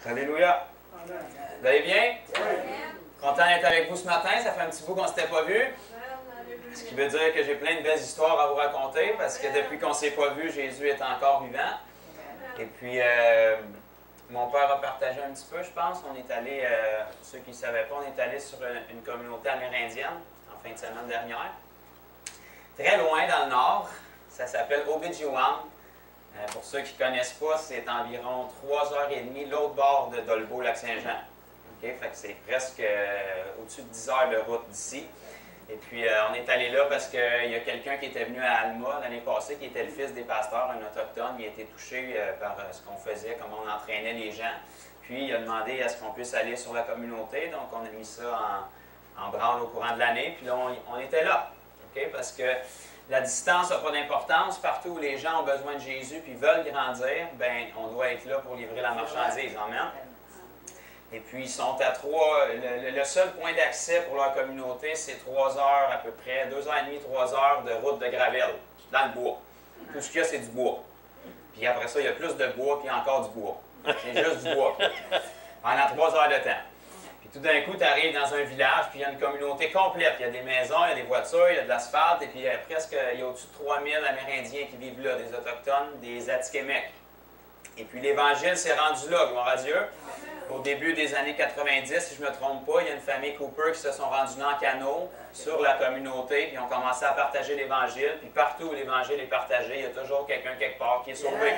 Alléluia. Vous allez bien? Content d'être avec vous ce matin. Ça fait un petit bout qu'on ne s'était pas vu. Ce qui veut dire que j'ai plein de belles histoires à vous raconter parce que depuis qu'on ne s'est pas vu, Jésus est encore vivant. Et puis, mon père a partagé un petit peu, je pense. On est allé, ceux qui ne savaient pas, on est allé sur une communauté amérindienne en fin de semaine dernière. Très loin dans le nord. Ça s'appelle Obidjiwan. Pour ceux qui ne connaissent pas, c'est environ 3h30 l'autre bord de Dolbeau, Lac-Saint-Jean. Okay? Fait que c'est presque au-dessus de 10 heures de route d'ici. Et puis, on est allé là parce qu'il y a quelqu'un qui était venu à Alma l'année passée, qui était le fils des pasteurs, un autochtone. Il a été touché par ce qu'on faisait, comment on entraînait les gens. Puis, il a demandé est-ce qu'on puisse aller sur la communauté. Donc, on a mis ça en branle au courant de l'année. Puis là, on était là. Okay? Parce que la distance n'a pas d'importance. Partout où les gens ont besoin de Jésus puis veulent grandir, bien, on doit être là pour livrer la marchandise. Amen. Et puis, ils sont à 3. Le seul point d'accès pour leur communauté, c'est 3 heures à peu près, 2h30, 3 heures de route de gravel, dans le bois. Tout ce qu'il y a, c'est du bois. Puis après ça, il y a plus de bois, puis encore du bois. C'est juste du bois. Pendant 3 heures de temps. Puis tout d'un coup, tu arrives dans un village, puis il y a une communauté complète. Il y a des maisons, il y a des voitures, il y a de l'asphalte, et puis il y a au-dessus de 3000 Amérindiens qui vivent là, des Autochtones, des Atikamekw. Et puis l'Évangile s'est rendu là, gloire à Dieu. Au début des années 90, si je ne me trompe pas, il y a une famille Cooper qui se sont rendus en canot sur la communauté, puis ils ont commencé à partager l'Évangile. Puis partout où l'Évangile est partagé, il y a toujours quelqu'un quelque part qui est sauvé.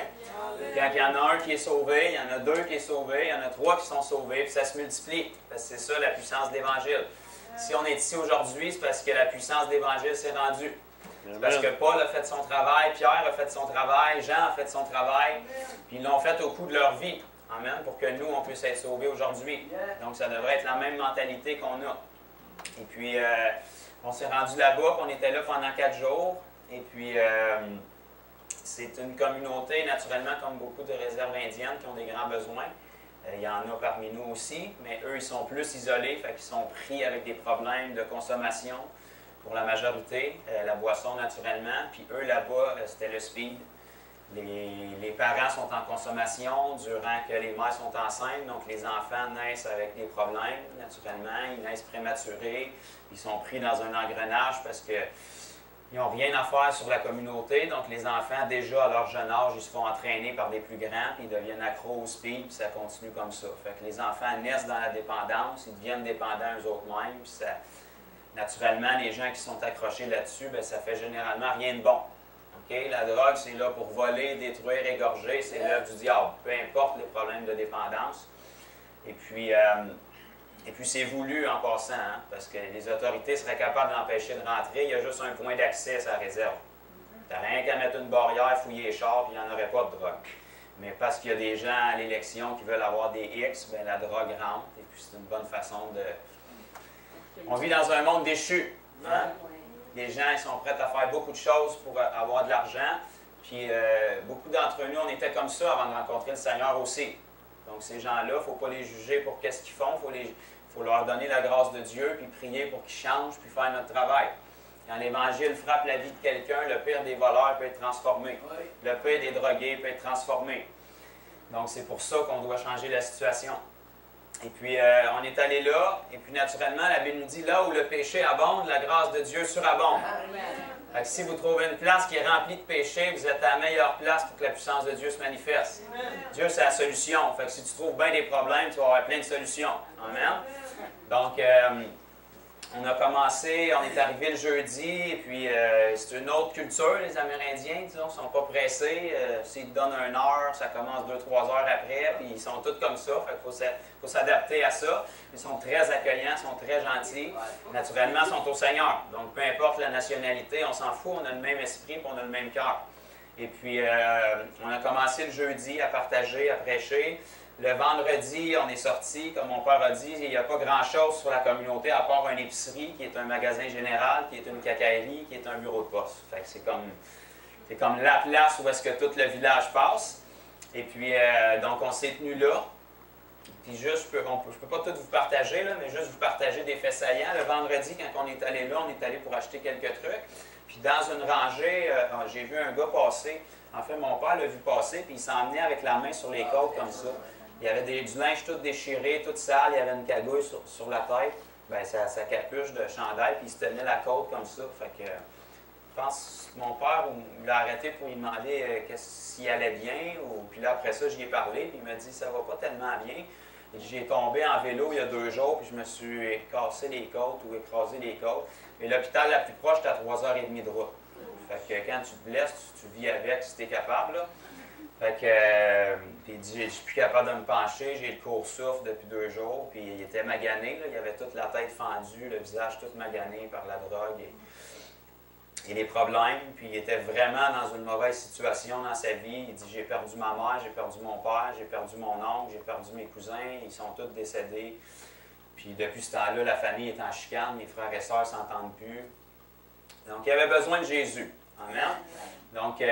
Quand il y en a un qui est sauvé, il y en a deux qui sont sauvés, il y en a 3 qui sont sauvés, puis ça se multiplie. Parce que c'est ça la puissance de l'Évangile. Si on est ici aujourd'hui, c'est parce que la puissance de l'Évangile s'est rendue. C'est parce que Paul a fait son travail, Pierre a fait son travail, Jean a fait son travail, puis ils l'ont fait au cours de leur vie. Amen, pour que nous, on puisse être sauvés aujourd'hui. Donc, ça devrait être la même mentalité qu'on a. Et puis, on s'est rendu là-bas, puis on était là pendant 4 jours. Et puis, c'est une communauté, naturellement, comme beaucoup de réserves indiennes, qui ont des grands besoins. Il y en a parmi nous aussi, mais eux, ils sont plus isolés, fait qu'ils sont pris avec des problèmes de consommation pour la majorité, la boisson, naturellement. Puis eux, là-bas, c'était le speed. Les parents sont en consommation durant que les mères sont enceintes, donc les enfants naissent avec des problèmes, naturellement, ils naissent prématurés, ils sont pris dans un engrenage parce qu'ils n'ont rien à faire sur la communauté, donc les enfants, déjà à leur jeune âge, ils se font entraîner par des plus grands, puis ils deviennent accros au speed, puis ça continue comme ça. Fait que les enfants naissent dans la dépendance, ils deviennent dépendants eux-mêmes, puis ça, naturellement, les gens qui sont accrochés là-dessus, bien, ça fait généralement rien de bon. Okay? La drogue, c'est là pour voler, détruire, égorger, c'est l'œuvre du diable, peu importe les problèmes de dépendance. Et puis c'est voulu en passant, hein, parce que les autorités seraient capables d'empêcher de rentrer. Il y a juste un point d'accès à sa réserve. Tu n'as rien qu'à mettre une barrière, fouiller les chars, puis il n'y en aurait pas de drogue. Mais parce qu'il y a des gens à l'élection qui veulent avoir des X, bien, la drogue rentre, et puis c'est une bonne façon de... On vit dans un monde déchu. Hein? Les gens, ils sont prêts à faire beaucoup de choses pour avoir de l'argent. Puis beaucoup d'entre nous, on était comme ça avant de rencontrer le Seigneur aussi. Donc ces gens-là, il ne faut pas les juger pour qu'est-ce qu'ils font. Il faut leur donner la grâce de Dieu, puis prier pour qu'ils changent, puis faire notre travail. Quand l'Évangile frappe la vie de quelqu'un, le pire des voleurs peut être transformé. Le pire des drogués peut être transformé. Donc c'est pour ça qu'on doit changer la situation. Et puis, on est allé là, et puis naturellement, la Bible nous dit, là où le péché abonde, la grâce de Dieu surabonde. Fait que si vous trouvez une place qui est remplie de péché, vous êtes à la meilleure place pour que la puissance de Dieu se manifeste. Dieu, c'est la solution. Fait que si tu trouves bien des problèmes, tu vas avoir plein de solutions. Amen. Donc, on a commencé, on est arrivé le jeudi, et puis c'est une autre culture, les Amérindiens, disons, ils ne sont pas pressés. S'ils te donnent 1 heure, ça commence 2-3 heures après, puis ils sont tous comme ça, fait qu'il faut s'adapter à ça. Ils sont très accueillants, ils sont très gentils. Naturellement, ils sont au Seigneur. Donc, peu importe la nationalité, on s'en fout, on a le même esprit, puis on a le même cœur. Et puis, on a commencé le jeudi à partager, à prêcher. Le vendredi, on est sorti, comme mon père a dit, il n'y a pas grand-chose sur la communauté à part une épicerie qui est un magasin général, qui est une quincaillerie, qui est un bureau de poste. Fait que c'est comme la place où est-ce que tout le village passe. Et puis, donc, on s'est tenu là. Puis juste, je ne peux pas tout vous partager, là, mais juste vous partager des faits saillants. Le vendredi, quand on est allé là, on est allé pour acheter quelques trucs. Puis dans une rangée, j'ai vu un gars passer. En fait, mon père l'a vu passer, puis il s'en venait avec la main sur les côtes comme ça. Il y avait du linge tout déchiré, tout sale, il y avait une cagouille sur la tête. Ben, sa capuche de chandail, puis il se tenait la côte comme ça. Fait que, je pense que mon père l'a arrêté pour lui demander s'il allait bien. Puis là, après ça, j'y ai parlé, puis il m'a dit ça va pas tellement bien. J'ai tombé en vélo il y a 2 jours, puis je me suis cassé les côtes ou écrasé les côtes. Et l'hôpital la plus proche, c'était à 3h30 de route. Fait que quand tu te blesses, tu vis avec si tu es capable. Là. Fait que, puis il dit, je suis plus capable de me pencher, j'ai le court souffle depuis 2 jours, puis il était magané, là, il avait toute la tête fendue, le visage tout magané par la drogue et les problèmes, puis il était vraiment dans une mauvaise situation dans sa vie. Il dit, j'ai perdu ma mère, j'ai perdu mon père, j'ai perdu mon oncle, j'ai perdu mes cousins, ils sont tous décédés. Puis depuis ce temps-là, la famille est en chicane, mes frères et sœurs ne s'entendent plus. Donc il avait besoin de Jésus. Amen. Donc,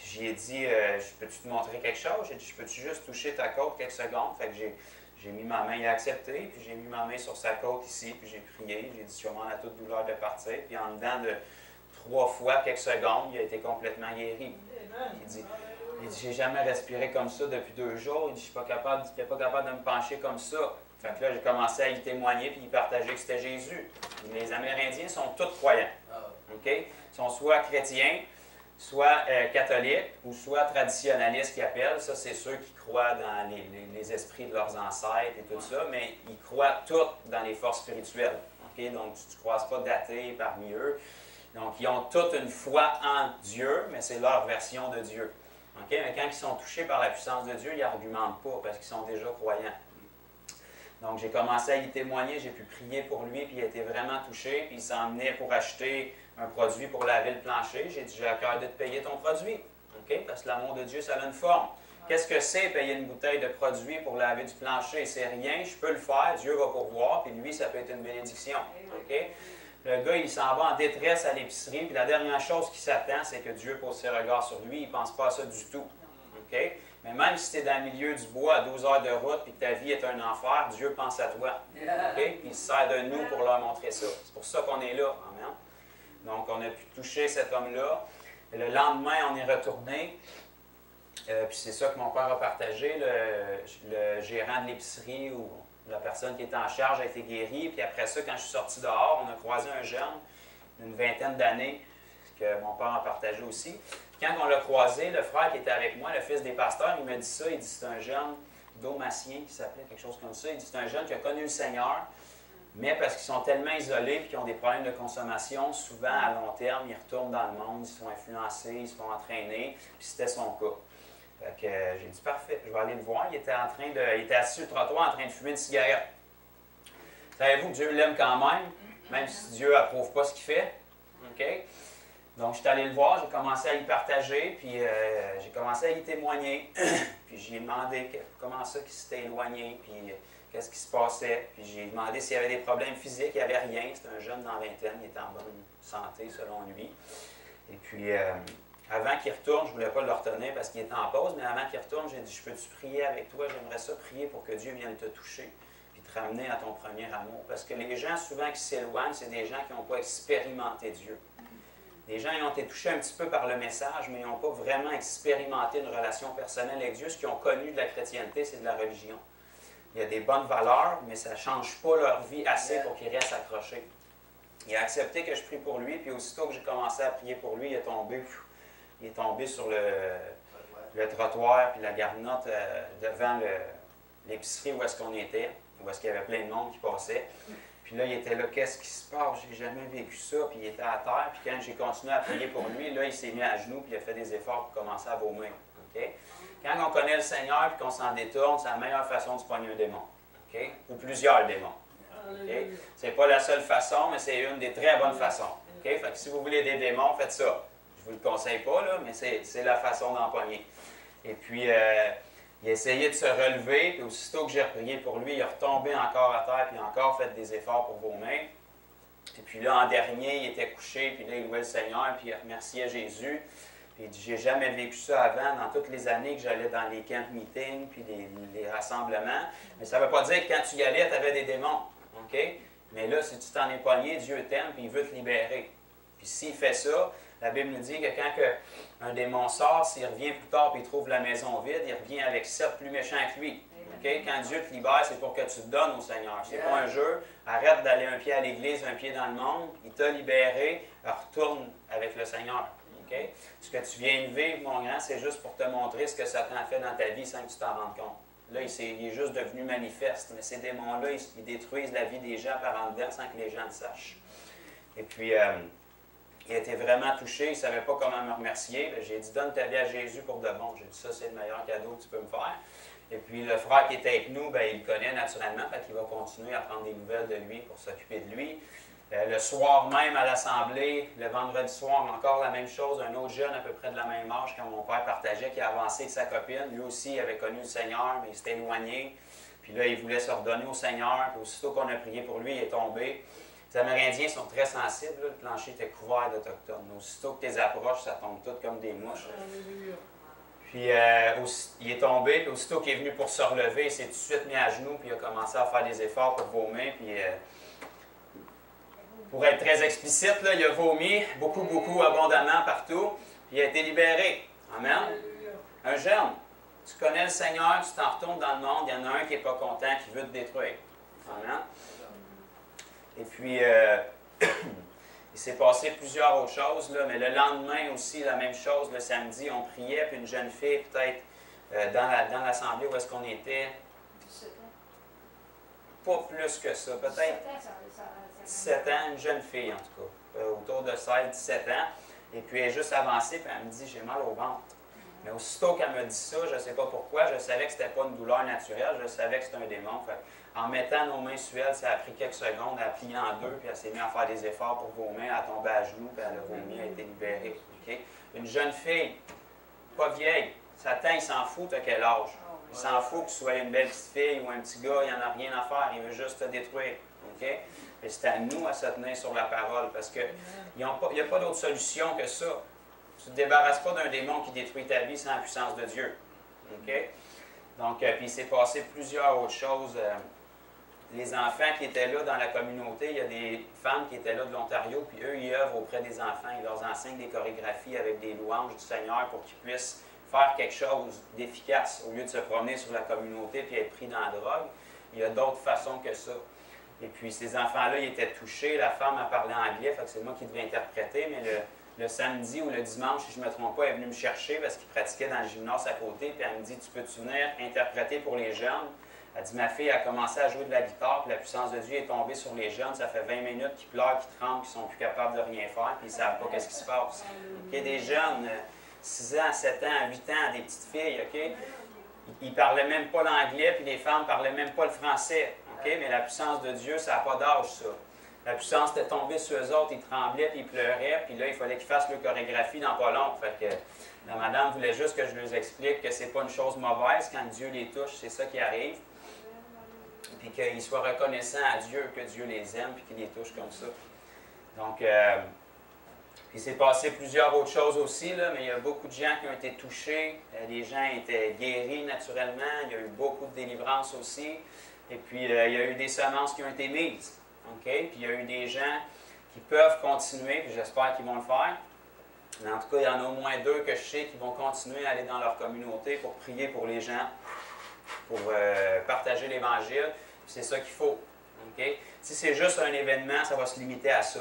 j'y ai dit, je peux-tu te montrer quelque chose? J'ai dit, je peux-tu juste toucher ta côte quelques secondes? Fait que j'ai mis ma main, il a accepté, puis j'ai mis ma main sur sa côte ici, puis j'ai prié. J'ai dit, je demande à toute douleur de partir. Puis en dedans de 3 fois, quelques secondes, il a été complètement guéri. Il dit, j'ai jamais respiré comme ça depuis 2 jours. Il dit, je suis pas capable de me pencher comme ça. Fait que là, j'ai commencé à y témoigner, puis il partageait que c'était Jésus. Les Amérindiens sont tous croyants. OK? Ils sont soit chrétiens, soit catholiques, ou soit traditionnalistes qui appellent. Ça, c'est ceux qui croient dans les esprits de leurs ancêtres et tout ça, mais ils croient tous dans les forces spirituelles. OK? Donc, tu ne croises pas d'athées parmi eux. Donc, ils ont toute une foi en Dieu, mais c'est leur version de Dieu. OK? Mais quand ils sont touchés par la puissance de Dieu, ils n'argumentent pas parce qu'ils sont déjà croyants. Donc, j'ai commencé à y témoigner, j'ai pu prier pour lui, puis il a été vraiment touché, puis il s'en venait pour acheter un produit pour laver le plancher. J'ai dit, j'ai à cœur de te payer ton produit, OK? Parce que l'amour de Dieu, ça a une forme. Qu'est-ce que c'est payer une bouteille de produit pour laver du plancher? C'est rien, je peux le faire, Dieu va pourvoir, puis lui, ça peut être une bénédiction, OK? Le gars, il s'en va en détresse à l'épicerie, puis la dernière chose qu'il s'attend, c'est que Dieu pose ses regards sur lui, il ne pense pas à ça du tout, OK? Mais même si tu es dans le milieu du bois à 12 heures de route et que ta vie est un enfer, Dieu pense à toi. Okay? Puis il se sert de nous pour leur montrer ça. C'est pour ça qu'on est là. Amen. Donc, on a pu toucher cet homme-là. Le lendemain, on est retourné. Puis c'est ça que mon père a partagé. Le gérant de l'épicerie ou la personne qui était en charge a été guérie. Puis après ça, quand je suis sorti dehors, on a croisé un jeune d'une 20aine d'années que mon père a partagé aussi. Quand on l'a croisé, le frère qui était avec moi, le fils des pasteurs, il m'a dit ça. Il dit c'est un jeune Daumatien qui s'appelait quelque chose comme ça. Il dit c'est un jeune qui a connu le Seigneur, mais parce qu'ils sont tellement isolés et qu'ils ont des problèmes de consommation, souvent à long terme, ils retournent dans le monde, ils se font influencer, ils se font entraîner. Puis c'était son cas. Fait que j'ai dit parfait, je vais aller le voir. Il était assis sur le trottoir en train de fumer une cigarette. Savez-vous que Dieu l'aime quand même si Dieu n'approuve pas ce qu'il fait? OK? Donc, je suis allé le voir, j'ai commencé à y partager, puis j'ai commencé à y témoigner. Puis j'ai demandé comment ça qu'il s'était éloigné, puis qu'est-ce qui se passait. Puis j'ai demandé s'il y avait des problèmes physiques, il n'y avait rien. C'était un jeune dans la vingtaine, il était en bonne santé selon lui. Et puis, avant qu'il retourne, je ne voulais pas le retenir parce qu'il était en pause, mais avant qu'il retourne, j'ai dit, je peux-tu prier avec toi? J'aimerais ça prier pour que Dieu vienne te toucher, puis te ramener à ton premier amour. Parce que les gens, souvent, qui s'éloignent, c'est des gens qui n'ont pas expérimenté Dieu. Les gens ils ont été touchés un petit peu par le message, mais ils n'ont pas vraiment expérimenté une relation personnelle avec Dieu. Ce qu'ils ont connu de la chrétienté, c'est de la religion. Il y a des bonnes valeurs, mais ça ne change pas leur vie assez pour qu'ils restent accrochés. Il a accepté que je prie pour lui, puis aussitôt que j'ai commencé à prier pour lui, il est tombé sur le trottoir, puis la garnotte devant l'épicerie où est-ce qu'on était, où est-ce qu'il y avait plein de monde qui passait. Puis là, il était là, qu'est-ce qui se passe? J'ai jamais vécu ça. Puis il était à terre. Puis quand j'ai continué à prier pour lui, là, il s'est mis à genoux. Puis il a fait des efforts pour commencer à vomir. Okay? Quand on connaît le Seigneur et qu'on s'en détourne, c'est la meilleure façon de se pogner un démon. Okay? Ou plusieurs démons. Okay? Ce n'est pas la seule façon, mais c'est une des très bonnes façons. Okay? Fait que si vous voulez des démons, faites ça. Je ne vous le conseille pas, là, mais c'est la façon d'en pogner. Et puis, il a essayé de se relever, puis aussitôt que j'ai prié pour lui, il est retombé encore à terre, puis il a encore fait des efforts pour vomir. Et puis là, en dernier, il était couché, puis là, il louait le Seigneur, puis il remerciait Jésus. Puis il dit, j'ai jamais vécu ça avant, dans toutes les années que j'allais dans les camp meetings, puis les rassemblements. Mais ça ne veut pas dire que quand tu y allais, tu avais des démons. OK? Mais là, si tu t'en es pogné, Dieu t'aime, puis il veut te libérer. Puis s'il fait ça, La Bible nous dit que quand un démon sort, s'il revient plus tard et il trouve la maison vide, il revient avec 7 plus méchants que lui. Okay? Quand Dieu te libère, c'est pour que tu te donnes au Seigneur. C'est pas un jeu. Arrête d'aller un pied à l'Église, un pied dans le monde. Il t'a libéré. Retourne avec le Seigneur. Okay? Ce que tu viens de vivre, mon grand, c'est juste pour te montrer ce que Satan a fait dans ta vie sans que tu t'en rendes compte. Là, il est juste devenu manifeste. Mais ces démons-là, ils détruisent la vie des gens par en dedans sans que les gens le sachent. Et puis, il a été vraiment touché. Il ne savait pas comment me remercier. J'ai dit, donne ta vie à Jésus pour de bon. J'ai dit, ça, c'est le meilleur cadeau que tu peux me faire. Et puis, le frère qui était avec nous, il le connaît naturellement, fait qu'il va continuer à prendre des nouvelles de lui pour s'occuper de lui. Le soir même à l'Assemblée, le vendredi soir, encore la même chose. Un autre jeune à peu près de la même âge que mon père partageait, qui a avancé avec sa copine. Lui aussi avait connu le Seigneur, mais il s'était éloigné. Puis là, il voulait se redonner au Seigneur. Puis aussitôt qu'on a prié pour lui, il est tombé. Les Amérindiens sont très sensibles. Là. Le plancher était couvert d'Autochtones. Aussitôt que tu les approches, ça tombe tout comme des mouches. Puis il est tombé, puis aussitôt qu'il est venu pour se relever, il s'est tout de suite mis à genoux, puis il a commencé à faire des efforts pour vomir. Puis, pour être très explicite, là, il a vomi beaucoup, beaucoup, abondamment partout, puis il a été libéré. Amen. Un jeune, tu connais le Seigneur, tu t'en retournes dans le monde, il y en a un qui n'est pas content, qui veut te détruire. Amen. Et puis, il s'est passé plusieurs autres choses, là, mais le lendemain aussi, la même chose, le samedi, on priait, puis une jeune fille, peut-être, dans l'assemblée où est-ce qu'on était, 17 ans. pas plus que ça, peut-être 17 ans, une jeune fille en tout cas, autour de 16-17 ans, et puis elle est juste avancée, puis elle me dit, j'ai mal au ventre. Mais aussitôt qu'elle me dit ça, je ne sais pas pourquoi, je savais que ce n'était pas une douleur naturelle, je savais que c'était un démon. Fait, en mettant nos mains sur elle, ça a pris quelques secondes, elle a plié en deux, puis elle s'est mise à faire des efforts pour vomir, elle a tombé à genoux, puis elle a vomi, elle a été libérée. Okay? Une jeune fille, pas vieille, Satan, il s'en fout, tu as quel âge? Il s'en fout que tu sois une belle petite fille ou un petit gars, il n'en a rien à faire, il veut juste te détruire. Okay? Et c'est à nous à se tenir sur la parole, parce qu'il n'y a pas d'autre solution que ça. Tu ne te débarrasses pas d'un démon qui détruit ta vie sans la puissance de Dieu. Okay? Donc, puis il s'est passé plusieurs autres choses. Les enfants qui étaient là dans la communauté, il y a des femmes qui étaient là de l'Ontario, puis eux, ils œuvrent auprès des enfants. Ils leur enseignent des chorégraphies avec des louanges du Seigneur pour qu'ils puissent faire quelque chose d'efficace au lieu de se promener sur la communauté puis être pris dans la drogue. Il y a d'autres façons que ça. Et puis, ces enfants-là, ils étaient touchés. La femme a parlé anglais, fait que c'est moi qui devais interpréter, mais le samedi ou le dimanche, si je ne me trompe pas, elle est venue me chercher parce qu'il pratiquait dans le gymnase à côté, puis elle me dit, tu peux-tu venir interpréter pour les jeunes? Elle dit, ma fille a commencé à jouer de la guitare, puis la puissance de Dieu est tombée sur les jeunes. Ça fait 20 minutes qu'ils pleurent, qu'ils tremblent, qu'ils sont plus capables de rien faire, puis ils ne savent pas qu'est-ce qui se passe. Okay? Des jeunes, 6 ans, 7 ans, 8 ans, des petites filles, OK? Ils ne parlaient même pas l'anglais, puis les femmes ne parlaient même pas le français. Okay? Mais la puissance de Dieu, ça n'a pas d'âge, ça. La puissance était tombée sur eux autres, ils tremblaient, puis ils pleuraient, puis là, il fallait qu'ils fassent leur chorégraphie dans pas long. Fait que la madame voulait juste que je leur explique que c'est pas une chose mauvaise. Quand Dieu les touche, c'est ça qui arrive. Puis qu'ils soient reconnaissants à Dieu, que Dieu les aime, puis qu'il les touche comme ça. Donc, il s'est passé plusieurs autres choses aussi, là, mais il y a beaucoup de gens qui ont été touchés. Les gens étaient guéris naturellement. Il y a eu beaucoup de délivrances aussi. Et puis, il y a eu des semences qui ont été mises. Okay? Puis il y a eu des gens qui peuvent continuer, puis j'espère qu'ils vont le faire. Mais en tout cas, il y en a au moins 2 que je sais qui vont continuer à aller dans leur communauté pour prier pour les gens, pour partager l'Évangile. C'est ça qu'il faut. Okay? Si c'est juste un événement, ça va se limiter à ça.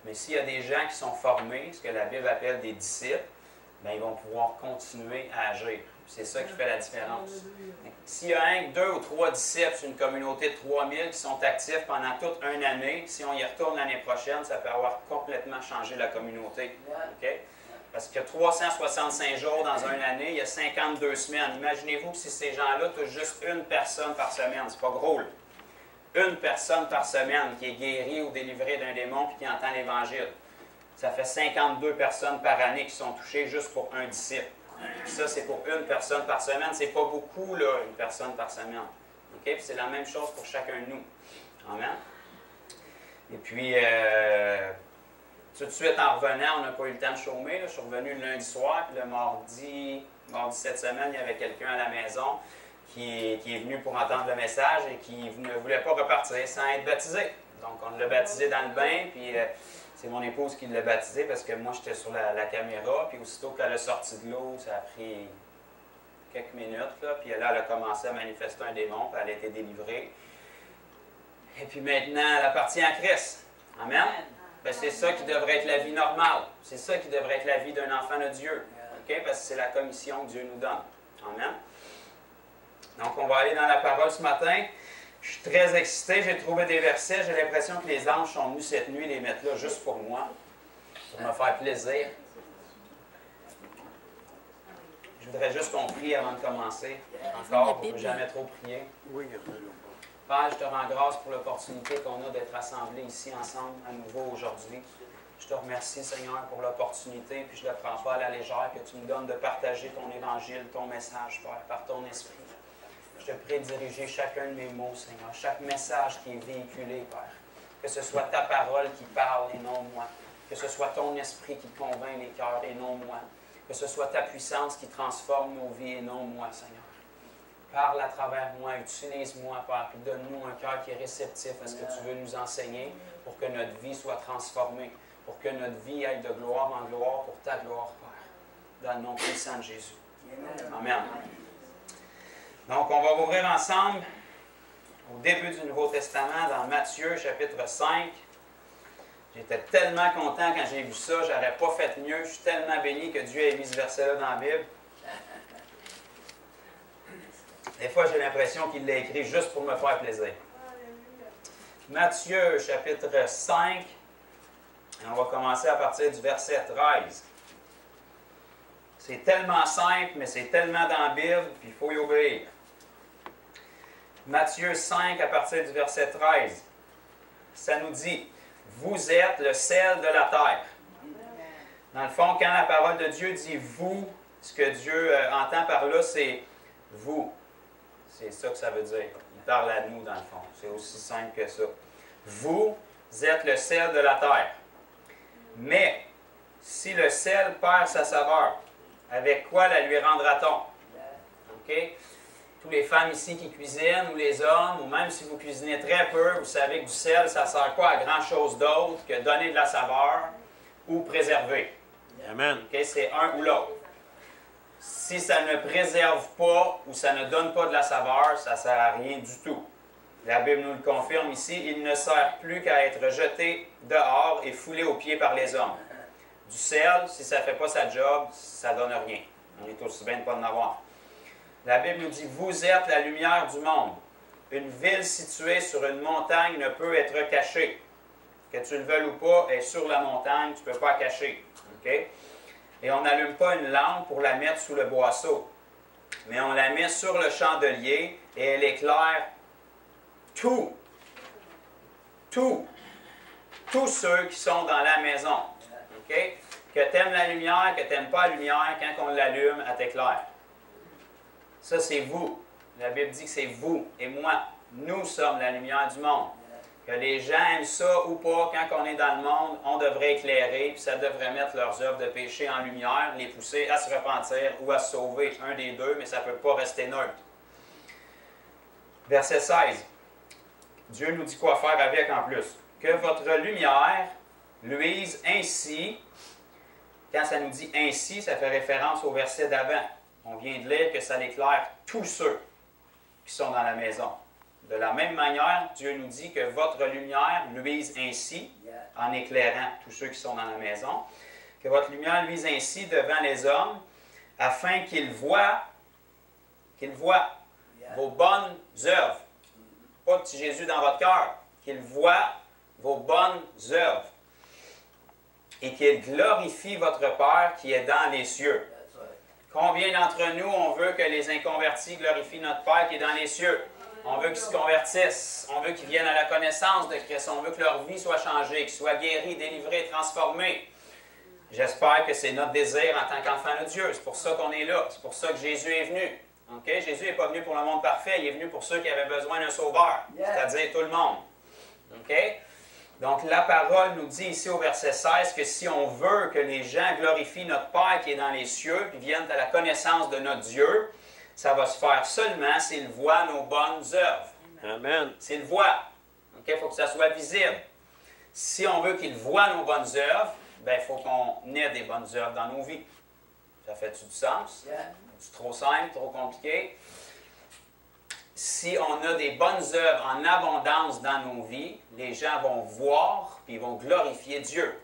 Mais s'il y a des gens qui sont formés, ce que la Bible appelle des disciples, bien, ils vont pouvoir continuer à agir. C'est ça qui fait la différence. S'il y a 1, 2 ou 3 disciples sur une communauté de 3000 qui sont actifs pendant toute une année, si on y retourne l'année prochaine, ça peut avoir complètement changé la communauté. Okay? Parce qu'il y a 365 jours dans une année, il y a 52 semaines. Imaginez-vous que si ces gens-là touchent juste une personne par semaine, c'est pas gros, là. Une personne par semaine qui est guérie ou délivrée d'un démon puis qui entend l'Évangile. Ça fait 52 personnes par année qui sont touchées juste pour un disciple. Puis ça, c'est pour une personne par semaine. C'est pas beaucoup, là, une personne par semaine. Okay? Puis c'est la même chose pour chacun de nous. Amen. Et puis, tout de suite, en revenant, on n'a pas eu le temps de chômer. Là. Je suis revenu le lundi soir, puis le mardi cette semaine, il y avait quelqu'un à la maison qui est venu pour entendre le message et qui ne voulait pas repartir sans être baptisé. Donc, on l'a baptisé dans le bain, puis C'est mon épouse qui l'a baptisé parce que moi, j'étais sur la caméra. Puis aussitôt qu'elle a sorti de l'eau, ça a pris quelques minutes. Là, puis là, elle a commencé à manifester un démon. Puis elle a été délivrée. Et puis maintenant, elle appartient à Christ. Amen. Ben, c'est ça qui devrait être la vie normale. C'est ça qui devrait être la vie d'un enfant de Dieu. Okay? Parce que c'est la commission que Dieu nous donne. Amen. Donc, on va aller dans la parole ce matin. Je suis très excité. J'ai trouvé des versets. J'ai l'impression que les anges sont venus cette nuit les mettre là juste pour moi. Pour me faire plaisir. Je voudrais juste qu'on prie avant de commencer. Encore, on ne peut jamais trop prier. Père, je te rends grâce pour l'opportunité qu'on a d'être assemblés ici ensemble à nouveau aujourd'hui. Je te remercie, Seigneur, pour l'opportunité, puis je ne la prends pas à la légère, que tu me donnes de partager ton évangile, ton message, Père, par ton esprit. Je te prie de diriger chacun de mes mots, Seigneur, chaque message qui est véhiculé, Père. Que ce soit ta parole qui parle et non moi. Que ce soit ton esprit qui convainc les cœurs et non moi. Que ce soit ta puissance qui transforme nos vies et non moi, Seigneur. Parle à travers moi, utilise-moi, Père, puis donne-nous un cœur qui est réceptif à ce que tu veux nous enseigner pour que notre vie soit transformée, pour que notre vie aille de gloire en gloire pour ta gloire, Père, dans le nom puissant de Jésus. Amen. Donc, on va ouvrir ensemble au début du Nouveau Testament, dans Matthieu, chapitre 5. J'étais tellement content quand j'ai vu ça, j'aurais pas fait mieux. Je suis tellement béni que Dieu ait mis ce verset-là dans la Bible. Des fois, j'ai l'impression qu'il l'a écrit juste pour me faire plaisir. Matthieu, chapitre 5, et on va commencer à partir du verset 13. C'est tellement simple, mais c'est tellement dans la Bible, puis il faut y obéir. Matthieu 5, à partir du verset 13, ça nous dit « Vous êtes le sel de la terre ». Dans le fond, quand la parole de Dieu dit « vous », ce que Dieu entend par là, c'est « vous ». C'est ça que ça veut dire. Il parle à nous, dans le fond. C'est aussi simple que ça. Vous êtes le sel de la terre. Mais, si le sel perd sa saveur, avec quoi la lui rendra-t-on? OK? Tous les femmes ici qui cuisinent, ou les hommes, ou même si vous cuisinez très peu, vous savez que du sel, ça ne sert pas à grand-chose d'autre que donner de la saveur ou préserver. Amen. OK? C'est un ou l'autre. Si ça ne préserve pas ou ça ne donne pas de la saveur, ça ne sert à rien du tout. La Bible nous le confirme ici, il ne sert plus qu'à être jeté dehors et foulé aux pieds par les hommes. Du sel, si ça ne fait pas sa job, ça ne donne rien. On est aussi bien de ne pas en avoir. La Bible nous dit, vous êtes la lumière du monde. Une ville située sur une montagne ne peut être cachée. Que tu le veuilles ou pas, elle est sur la montagne, tu ne peux pas la cacher. OK? Et on n'allume pas une lampe pour la mettre sous le boisseau, mais on la met sur le chandelier et elle éclaire tous ceux qui sont dans la maison. Okay? Que tu aimes la lumière, que tu n'aimes pas la lumière, quand on l'allume, elle t'éclaire. Ça, c'est vous. La Bible dit que c'est vous et moi. Nous sommes la lumière du monde. Que les gens aiment ça ou pas, quand on est dans le monde, on devrait éclairer, puis ça devrait mettre leurs œuvres de péché en lumière, les pousser à se repentir ou à se sauver, un des deux, mais ça ne peut pas rester neutre. Verset 16. Dieu nous dit quoi faire avec en plus. Que votre lumière luise ainsi. Quand ça nous dit ainsi, ça fait référence au verset d'avant. On vient de lire que ça éclaire tous ceux qui sont dans la maison. De la même manière, Dieu nous dit que votre lumière luise ainsi, en éclairant tous ceux qui sont dans la maison, que votre lumière luise ainsi devant les hommes, afin qu'ils voient vos bonnes œuvres. Pas petit Jésus dans votre cœur, qu'ils voient vos bonnes œuvres et qu'ils glorifient votre Père qui est dans les cieux. Combien d'entre nous, on veut que les inconvertis glorifient notre Père qui est dans les cieux? On veut qu'ils se convertissent. On veut qu'ils viennent à la connaissance de Christ. On veut que leur vie soit changée, qu'ils soient guéris, délivrés, transformés. J'espère que c'est notre désir en tant qu'enfant de Dieu. C'est pour ça qu'on est là. C'est pour ça que Jésus est venu. Okay? Jésus n'est pas venu pour le monde parfait. Il est venu pour ceux qui avaient besoin d'un sauveur, c'est-à-dire tout le monde. Okay? Donc, la parole nous dit ici au verset 16 que si on veut que les gens glorifient notre Père qui est dans les cieux et viennent à la connaissance de notre Dieu, ça va se faire seulement s'ils voient nos bonnes œuvres. Amen. S'ils voient. Il faut que ça soit visible. Si on veut qu'ils voient nos bonnes œuvres, il faut qu'on ait des bonnes œuvres dans nos vies. Ça fait-tu du sens? C'est trop simple, trop compliqué? Si on a des bonnes œuvres en abondance dans nos vies, les gens vont voir et ils vont glorifier Dieu.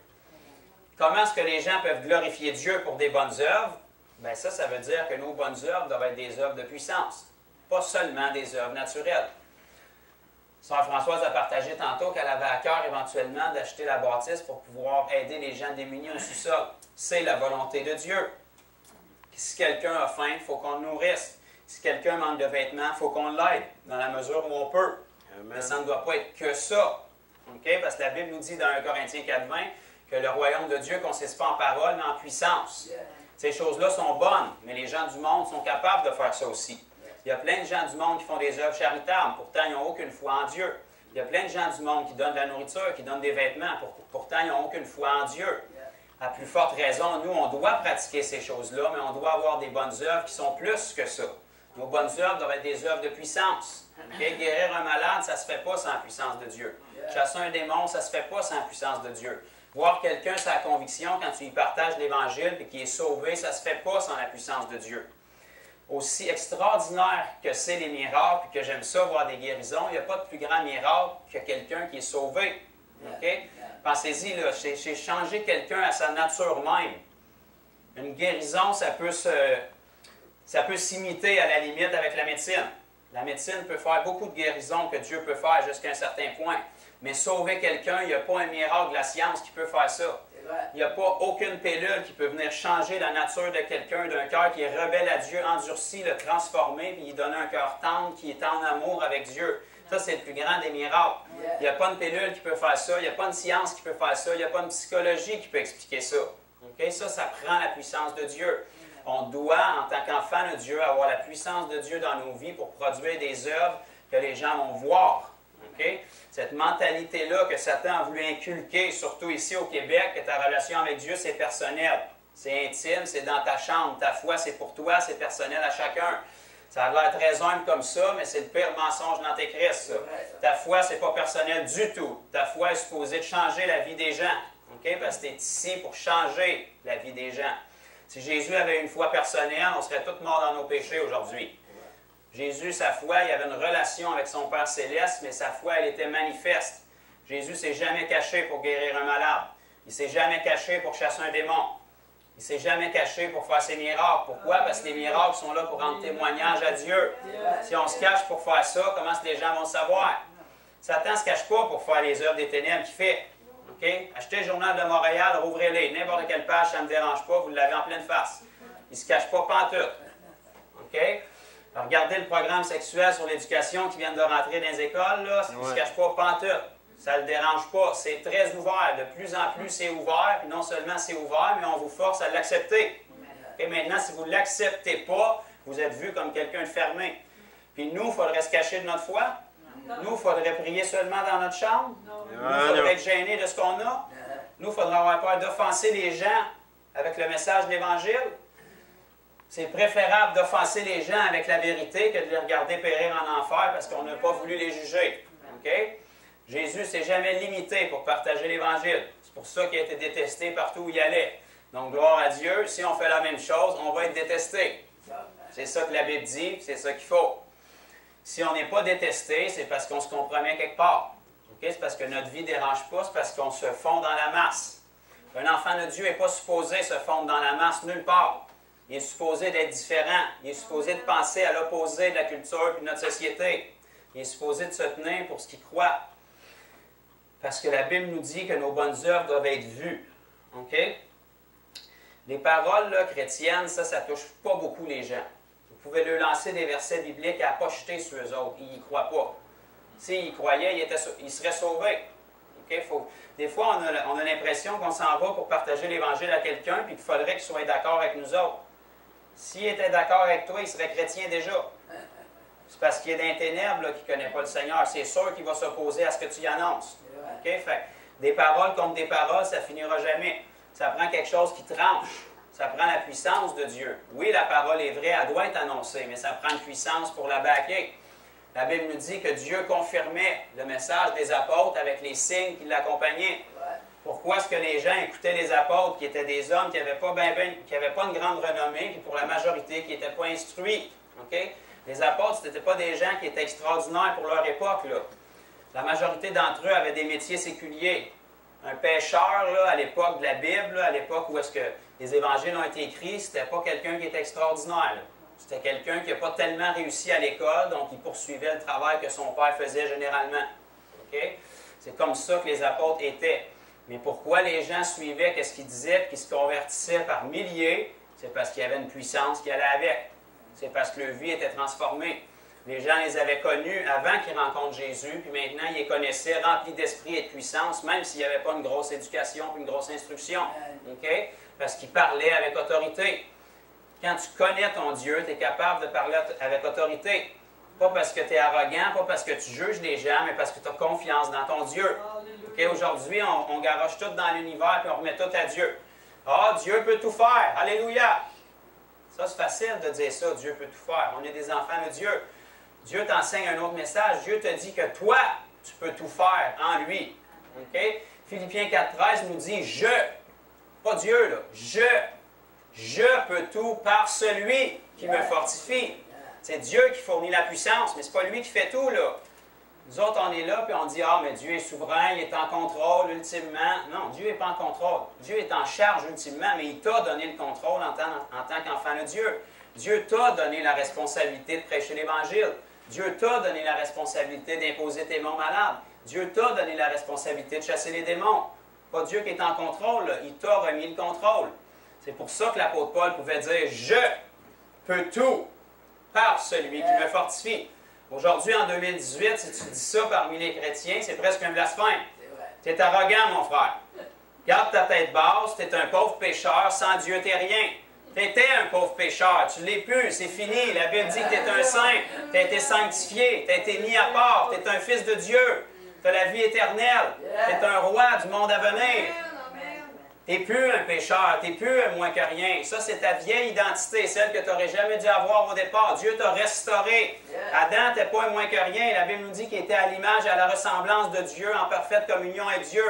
Comment est-ce que les gens peuvent glorifier Dieu pour des bonnes œuvres? Bien ça veut dire que nos bonnes œuvres doivent être des œuvres de puissance, pas seulement des œuvres naturelles. Sœur Françoise a partagé tantôt qu'elle avait à cœur éventuellement d'acheter la bâtisse pour pouvoir aider les gens démunis au sous-sol. C'est la volonté de Dieu. Si quelqu'un a faim, il faut qu'on le nourrisse. Si quelqu'un manque de vêtements, il faut qu'on l'aide, dans la mesure où on peut. Amen. Mais ça ne doit pas être que ça. Okay? Parce que la Bible nous dit dans 1 Corinthiens 4,20 que le royaume de Dieu ne consiste pas en parole, mais en puissance. Yeah. Ces choses-là sont bonnes, mais les gens du monde sont capables de faire ça aussi. Il y a plein de gens du monde qui font des œuvres charitables, pourtant ils n'ont aucune foi en Dieu. Il y a plein de gens du monde qui donnent de la nourriture, qui donnent des vêtements, pourtant ils n'ont aucune foi en Dieu. À plus forte raison, nous, on doit pratiquer ces choses-là, mais on doit avoir des bonnes œuvres qui sont plus que ça. Nos bonnes œuvres doivent être des œuvres de puissance. Okay? Guérir un malade, ça ne se fait pas sans la puissance de Dieu. Chasser un démon, ça ne se fait pas sans la puissance de Dieu. Voir quelqu'un sans la conviction, quand tu lui partages l'Évangile et qu'il est sauvé, ça ne se fait pas sans la puissance de Dieu. Aussi extraordinaire que c'est les miracles, et que j'aime ça, voir des guérisons, il n'y a pas de plus grand miracle que quelqu'un qui est sauvé. Okay? Pensez-y, là, c'est changer quelqu'un à sa nature même. Une guérison, ça peut s'imiter à la limite avec la médecine. La médecine peut faire beaucoup de guérisons que Dieu peut faire jusqu'à un certain point. Mais sauver quelqu'un, il n'y a pas un miracle de la science qui peut faire ça. Il n'y a pas aucune pilule qui peut venir changer la nature de quelqu'un, d'un cœur qui est rebelle à Dieu, endurci, le transformer, puis lui donner un cœur tendre qui est en amour avec Dieu. Ça, c'est le plus grand des miracles. Il n'y a pas une pilule qui peut faire ça, il n'y a pas une science qui peut faire ça, il n'y a pas une psychologie qui peut expliquer ça. Okay? Ça prend la puissance de Dieu. On doit, en tant qu'enfant de Dieu, avoir la puissance de Dieu dans nos vies pour produire des œuvres que les gens vont voir. Okay? Cette mentalité-là que Satan a voulu inculquer, surtout ici au Québec, que ta relation avec Dieu, c'est personnel. C'est intime, c'est dans ta chambre. Ta foi, c'est pour toi, c'est personnel à chacun. Ça a l'air très humble comme ça, mais c'est le pire mensonge d'Antéchrist. Ta foi, c'est pas personnel du tout. Ta foi est supposée de changer la vie des gens. Okay? Parce que tu es ici pour changer la vie des gens. Si Jésus avait une foi personnelle, on serait tous morts dans nos péchés aujourd'hui. Jésus, sa foi, il avait une relation avec son Père Céleste, mais sa foi, elle était manifeste. Jésus ne s'est jamais caché pour guérir un malade. Il ne s'est jamais caché pour chasser un démon. Il ne s'est jamais caché pour faire ses miracles. Pourquoi? Parce que les miracles sont là pour rendre témoignage à Dieu. Si on se cache pour faire ça, comment est-ce que les gens vont le savoir? Satan ne se cache pas pour faire les œuvres des ténèbres qu'il fait. Okay? Achetez le Journal de Montréal, rouvrez-les. N'importe quelle page, ça ne me dérange pas, vous l'avez en pleine face. Il ne se cache pas pantoute. Okay? Alors, regardez le programme sexuel sur l'éducation qui vient de rentrer dans les écoles, là, il ne se cache pas pantoute. Ça ne le dérange pas. C'est très ouvert. De plus en plus, c'est ouvert. Puis non seulement c'est ouvert, mais on vous force à l'accepter. Okay? Maintenant, si vous ne l'acceptez pas, vous êtes vu comme quelqu'un de fermé. Puis nous, il faudrait se cacher de notre foi. Nous, il faudrait prier seulement dans notre chambre. Nous, il faudrait être gêné de ce qu'on a. Nous, il faudrait avoir peur d'offenser les gens avec le message de l'Évangile. C'est préférable d'offenser les gens avec la vérité que de les regarder périr en enfer parce qu'on n'a pas voulu les juger. Okay? Jésus ne s'est jamais limité pour partager l'Évangile. C'est pour ça qu'il a été détesté partout où il allait. Donc, gloire à Dieu, si on fait la même chose, on va être détesté. C'est ça que la Bible dit, c'est ça qu'il faut. Si on n'est pas détesté, c'est parce qu'on se compromet quelque part. Okay? C'est parce que notre vie ne dérange pas, c'est parce qu'on se fond dans la masse. Un enfant de Dieu n'est pas supposé se fondre dans la masse nulle part. Il est supposé d'être différent. Il est supposé de penser à l'opposé de la culture et de notre société. Il est supposé de se tenir pour ce qu'il croit. Parce que la Bible nous dit que nos bonnes œuvres doivent être vues. Okay? Les paroles là, chrétiennes, ça ne touche pas beaucoup les gens. Vous pouvez leur lancer des versets bibliques à pas jeter sur eux autres. Ils n'y croient pas. S'ils y croyaient, ils seraient sauvés. Okay? Des fois, on a l'impression qu'on s'en va pour partager l'Évangile à quelqu'un puis qu'il faudrait qu'il soit d'accord avec nous autres. S'il était d'accord avec toi, il serait chrétien déjà. C'est parce qu'il est dans les ténèbres qu'il ne connaît pas le Seigneur. C'est sûr qu'il va s'opposer à ce que tu y annonces. Okay? Fait, des paroles contre des paroles, ça ne finira jamais. Ça prend quelque chose qui tranche. Ça prend la puissance de Dieu. Oui, la parole est vraie, elle doit être annoncée, mais ça prend une puissance pour la baquer. La Bible nous dit que Dieu confirmait le message des apôtres avec les signes qui l'accompagnaient. Pourquoi est-ce que les gens écoutaient les apôtres, qui étaient des hommes qui n'avaient pas, une grande renommée, puis pour la majorité, qui n'étaient pas instruits? Okay? Les apôtres, ce n'étaient pas des gens qui étaient extraordinaires pour leur époque, là. La majorité d'entre eux avaient des métiers séculiers. Un pêcheur, là, à l'époque de la Bible, là, à l'époque où est-ce que les évangiles ont été écrits, c'était pas quelqu'un qui était extraordinaire. C'était quelqu'un qui n'a pas tellement réussi à l'école, donc il poursuivait le travail que son père faisait généralement. Okay? C'est comme ça que les apôtres étaient. Mais pourquoi les gens suivaient ce qu'ils disaient et qu'ils se convertissaient par milliers? C'est parce qu'il y avait une puissance qui allait avec. C'est parce que leur vie était transformée. Les gens les avaient connus avant qu'ils rencontrent Jésus, puis maintenant ils les connaissaient remplis d'esprit et de puissance, même s'il n'y avait pas une grosse éducation et une grosse instruction. Okay? Parce qu'ils parlaient avec autorité. Quand tu connais ton Dieu, tu es capable de parler avec autorité. Pas parce que tu es arrogant, pas parce que tu juges les gens, mais parce que tu as confiance dans ton Dieu. Okay? Aujourd'hui, on garoche tout dans l'univers et on remet tout à Dieu. Ah, Dieu peut tout faire. Alléluia! Ça, c'est facile de dire ça, Dieu peut tout faire. On est des enfants de Dieu. Dieu t'enseigne un autre message. Dieu te dit que toi, tu peux tout faire en lui. Okay? Philippiens 4,13 nous dit « Je », pas Dieu, là, « Je peux tout par celui qui me fortifie. » C'est Dieu qui fournit la puissance, mais ce n'est pas lui qui fait tout, là. Nous autres, on est là, puis on dit « Ah, mais Dieu est souverain, il est en contrôle, ultimement. » Non, Dieu n'est pas en contrôle. Dieu est en charge, ultimement, mais il t'a donné le contrôle en tant qu'enfant de Dieu. Dieu t'a donné la responsabilité de prêcher l'Évangile. Dieu t'a donné la responsabilité d'imposer tes mains malades. Dieu t'a donné la responsabilité de chasser les démons. Pas Dieu qui est en contrôle, là. Il t'a remis le contrôle. C'est pour ça que l'apôtre Paul pouvait dire « Je peux tout par celui qui me fortifie. » Aujourd'hui, en 2018, si tu dis ça parmi les chrétiens, c'est presque un blasphème. Tu es arrogant, mon frère. Garde ta tête basse, tu es un pauvre pécheur, sans Dieu, tu n'es rien. Tu étais un pauvre pécheur, tu ne l'es plus, c'est fini. La Bible dit que tu es un saint, tu as été sanctifié, tu as été mis à part, tu es un fils de Dieu, tu as la vie éternelle, tu es un roi du monde à venir. Tu n'es plus un pécheur, tu n'es plus un moins que rien. Ça, c'est ta vieille identité, celle que tu n'aurais jamais dû avoir au départ. Dieu t'a restauré. Adam n'était pas un moins que rien. La Bible nous dit qu'il était à l'image et à la ressemblance de Dieu, en parfaite communion avec Dieu.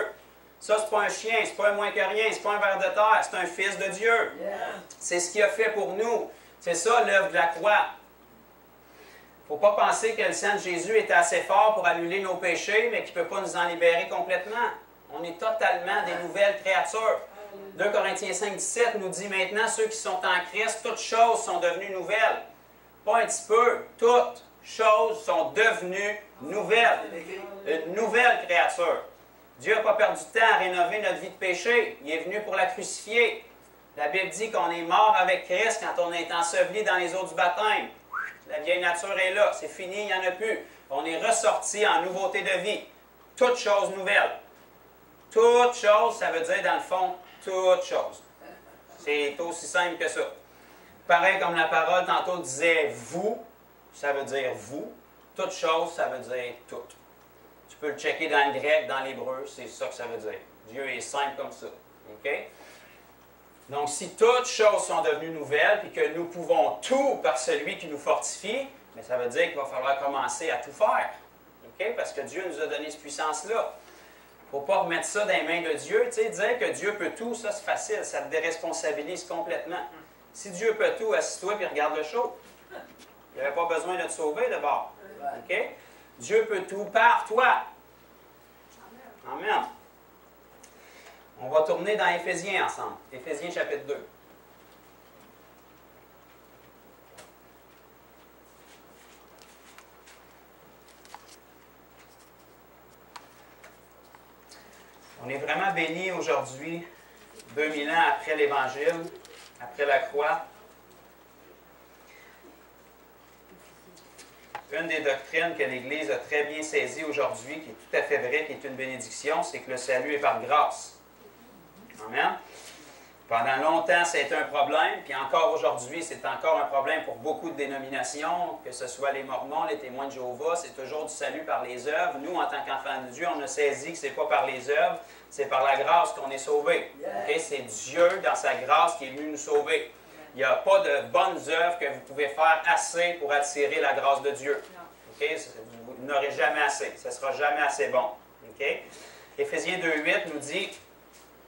Ça, c'est pas un chien, c'est pas un moins que rien, c'est pas un ver de terre, c'est un fils de Dieu. C'est ce qu'il a fait pour nous. C'est ça l'œuvre de la croix. Il ne faut pas penser que le sang de Jésus était assez fort pour annuler nos péchés, mais qu'il ne peut pas nous en libérer complètement. On est totalement des nouvelles créatures. 2 Corinthiens 5, 17 nous dit maintenant, ceux qui sont en Christ, toutes choses sont devenues nouvelles. Pas un petit peu, toutes choses sont devenues nouvelles. Une nouvelle créature. Dieu n'a pas perdu de temps à rénover notre vie de péché. Il est venu pour la crucifier. La Bible dit qu'on est mort avec Christ quand on est enseveli dans les eaux du baptême. La vieille nature est là, c'est fini, il n'y en a plus. On est ressorti en nouveauté de vie. Toutes choses nouvelles. Toutes choses, ça veut dire dans le fond, toutes choses. C'est aussi simple que ça. Pareil comme la parole tantôt disait vous, ça veut dire vous. Toutes choses, ça veut dire toutes. Tu peux le checker dans le grec, dans l'hébreu, c'est ça que ça veut dire. Dieu est simple comme ça. OK? Donc, si toutes choses sont devenues nouvelles, puis que nous pouvons tout par celui qui nous fortifie, mais ça veut dire qu'il va falloir commencer à tout faire. OK? Parce que Dieu nous a donné cette puissance-là. Il ne faut pas remettre ça dans les mains de Dieu. Tu sais, dire que Dieu peut tout, ça c'est facile, ça te déresponsabilise complètement. Si Dieu peut tout, assis-toi et regarde le show. Il n'y avait pas besoin de te sauver d'abord. OK? Dieu peut tout par toi. Amen. On va tourner dans Éphésiens ensemble. Éphésiens chapitre 2. On est vraiment bénis aujourd'hui, 2000 ans après l'Évangile, après la croix. Une des doctrines que l'Église a très bien saisie aujourd'hui, qui est tout à fait vraie, qui est une bénédiction, c'est que le salut est par grâce. Amen. Pendant longtemps, c'était un problème, puis encore aujourd'hui, c'est encore un problème pour beaucoup de dénominations, que ce soit les Mormons, les témoins de Jéhovah, c'est toujours du salut par les œuvres. Nous, en tant qu'enfants de Dieu, on a saisi que ce n'est pas par les œuvres, c'est par la grâce qu'on est sauvé. Okay? C'est Dieu, dans sa grâce, qui est venu nous sauver. Il n'y a pas de bonnes œuvres que vous pouvez faire assez pour attirer la grâce de Dieu. Okay? Vous n'aurez jamais assez. Ce ne sera jamais assez bon. Okay? Éphésiens 2,8 nous dit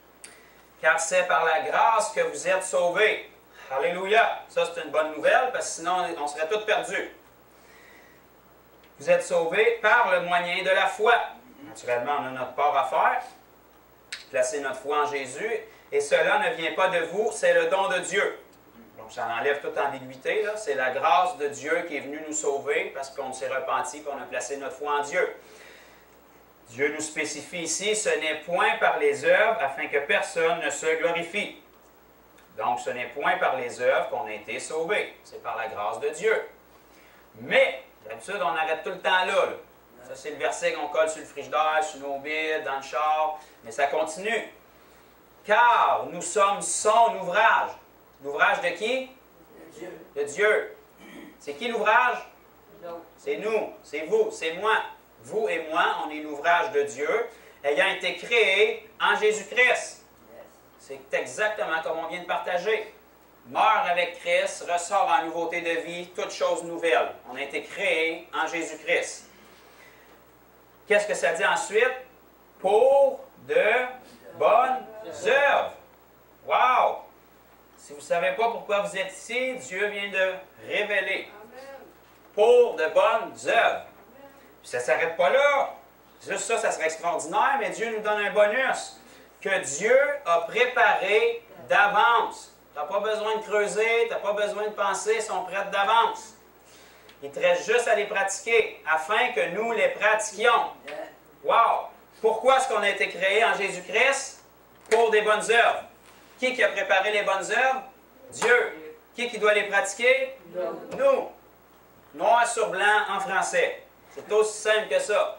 « Car c'est par la grâce que vous êtes sauvés. » Alléluia! Ça, c'est une bonne nouvelle, parce que sinon, on serait tous perdus. Vous êtes sauvés par le moyen de la foi. Naturellement, on a notre part à faire. Placer notre foi en Jésus. Et cela ne vient pas de vous, c'est le don de Dieu. Donc, ça enlève toute ambiguïté. C'est la grâce de Dieu qui est venue nous sauver parce qu'on s'est repenti et qu'on a placé notre foi en Dieu. Dieu nous spécifie ici, ce n'est point par les œuvres afin que personne ne se glorifie. Donc, ce n'est point par les œuvres qu'on a été sauvés. C'est par la grâce de Dieu. Mais, d'habitude, on arrête tout le temps là. Ça, c'est le verset qu'on colle sur le frigidaire, sur nos bides, dans le char. Mais ça continue. Car nous sommes son ouvrage. L'ouvrage de qui? De Dieu. De Dieu. C'est qui l'ouvrage? C'est nous, c'est vous, c'est moi. Vous et moi, on est l'ouvrage de Dieu, ayant été créé en Jésus-Christ. C'est exactement comme on vient de partager. Meurt avec Christ, ressort en nouveauté de vie, toute chose nouvelle. On a été créé en Jésus-Christ. Qu'est-ce que ça dit ensuite? Pour de bonnes œuvres. Wow! Si vous ne savez pas pourquoi vous êtes ici, Dieu vient de révéler. Pour de bonnes œuvres. Puis ça ne s'arrête pas là. Juste ça, ça serait extraordinaire, mais Dieu nous donne un bonus. Que Dieu a préparé d'avance. Tu n'as pas besoin de creuser, tu n'as pas besoin de penser, ils sont prêts d'avance. Il te reste juste à les pratiquer, afin que nous les pratiquions. Wow! Pourquoi est-ce qu'on a été créé en Jésus-Christ? Pour des bonnes œuvres. Qui a préparé les bonnes œuvres? Dieu. Qui doit les pratiquer? Nous. Noir sur blanc en français. C'est aussi simple que ça.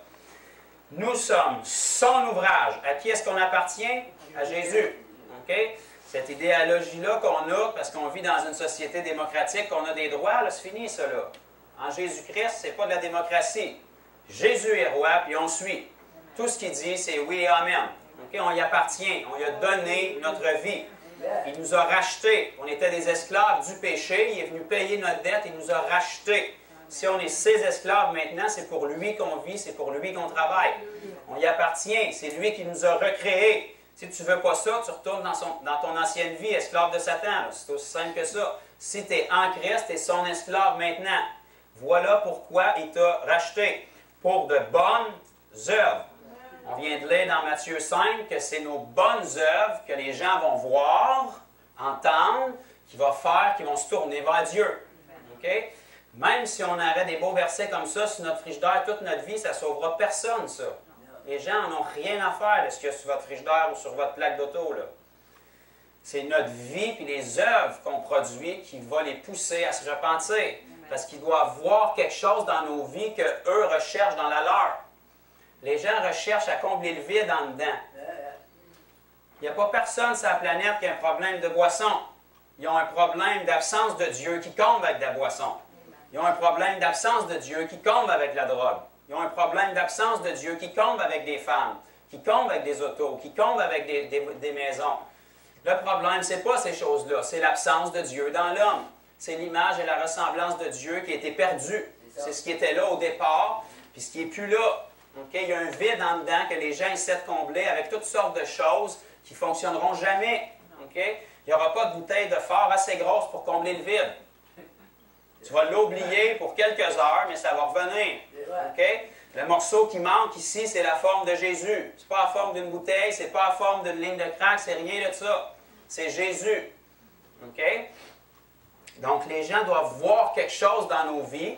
Nous sommes son ouvrage. À qui est-ce qu'on appartient? À Jésus. Okay? Cette idéologie-là qu'on a, parce qu'on vit dans une société démocratique, qu'on a des droits, c'est fini ça là. En Jésus-Christ, ce n'est pas de la démocratie. Jésus est roi, puis on suit. Tout ce qu'il dit, c'est oui et amen. Okay? On y appartient. On lui a donné notre vie. Il nous a rachetés. On était des esclaves du péché. Il est venu payer notre dette. Il nous a rachetés. Si on est ses esclaves maintenant, c'est pour lui qu'on vit, c'est pour lui qu'on travaille. On y appartient. C'est lui qui nous a recréés. Si tu ne veux pas ça, tu retournes dans ton ancienne vie, esclave de Satan. C'est aussi simple que ça. Si tu es en Christ, tu es son esclave maintenant. Voilà pourquoi il t'a racheté. Pour de bonnes œuvres. On vient de lire dans Matthieu 5 que c'est nos bonnes œuvres que les gens vont voir, entendre, qui vont faire, qui vont se tourner vers Dieu. Okay? Même si on avait des beaux versets comme ça sur notre frigidaire toute notre vie, ça ne sauvera personne, ça. Les gens n'en ont rien à faire de ce qu'il y a sur votre frigidaire ou sur votre plaque d'auto. C'est notre vie et les œuvres qu'on produit qui vont les pousser à se repentir. Parce qu'ils doivent voir quelque chose dans nos vies qu'eux recherchent dans la leur. Les gens recherchent à combler le vide en dedans. Il n'y a pas personne sur la planète qui a un problème de boisson. Ils ont un problème d'absence de Dieu qui comble avec de la boisson. Ils ont un problème d'absence de Dieu qui comble avec la drogue. Ils ont un problème d'absence de Dieu qui comble avec des femmes, qui comble avec des autos, qui comble avec des maisons. Le problème, ce n'est pas ces choses-là, c'est l'absence de Dieu dans l'homme. C'est l'image et la ressemblance de Dieu qui a été perdue. C'est ce qui était là au départ, puis ce qui n'est plus là. Okay? Il y a un vide en dedans que les gens essaient de combler avec toutes sortes de choses qui ne fonctionneront jamais. Okay? Il n'y aura pas de bouteille de phare assez grosse pour combler le vide. Tu vas l'oublier pour quelques heures, mais ça va revenir. Okay? Le morceau qui manque ici, c'est la forme de Jésus. Ce n'est pas la forme d'une bouteille, ce n'est pas la forme d'une ligne de crack, c'est rien de ça. C'est Jésus. Okay? Donc, les gens doivent voir quelque chose dans nos vies,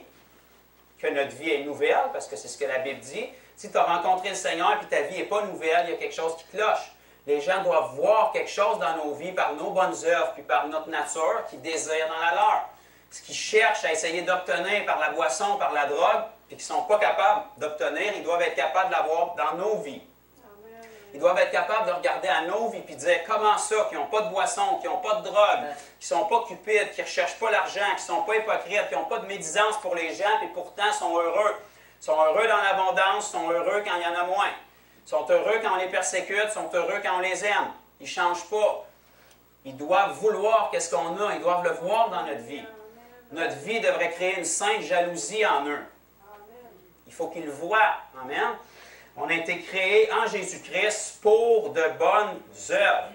que notre vie est nouvelle, parce que c'est ce que la Bible dit. Si tu as rencontré le Seigneur et ta vie n'est pas nouvelle, il y a quelque chose qui cloche. Les gens doivent voir quelque chose dans nos vies par nos bonnes œuvres, puis par notre nature, qui désirent dans la leur. Ce qu'ils cherchent à essayer d'obtenir par la boisson, par la drogue, puis qu'ils ne sont pas capables d'obtenir, ils doivent être capables de l'avoir dans nos vies. Ils doivent être capables de regarder à nos vies et de dire comment ça, qui n'ont pas de boisson, qui n'ont pas de drogue, qui ne sont pas cupides, qui ne recherchent pas l'argent, qui ne sont pas hypocrites, qui n'ont pas de médisance pour les gens, et pourtant sont heureux. Ils sont heureux dans l'abondance, sont heureux quand il y en a moins. Ils sont heureux quand on les persécute, sont heureux quand on les aime. Ils ne changent pas. Ils doivent vouloir qu'est-ce qu'on a, ils doivent le voir dans notre vie. Notre vie devrait créer une sainte jalousie en eux. faut qu'il le voie. Amen. On a été créé en Jésus-Christ pour de bonnes œuvres.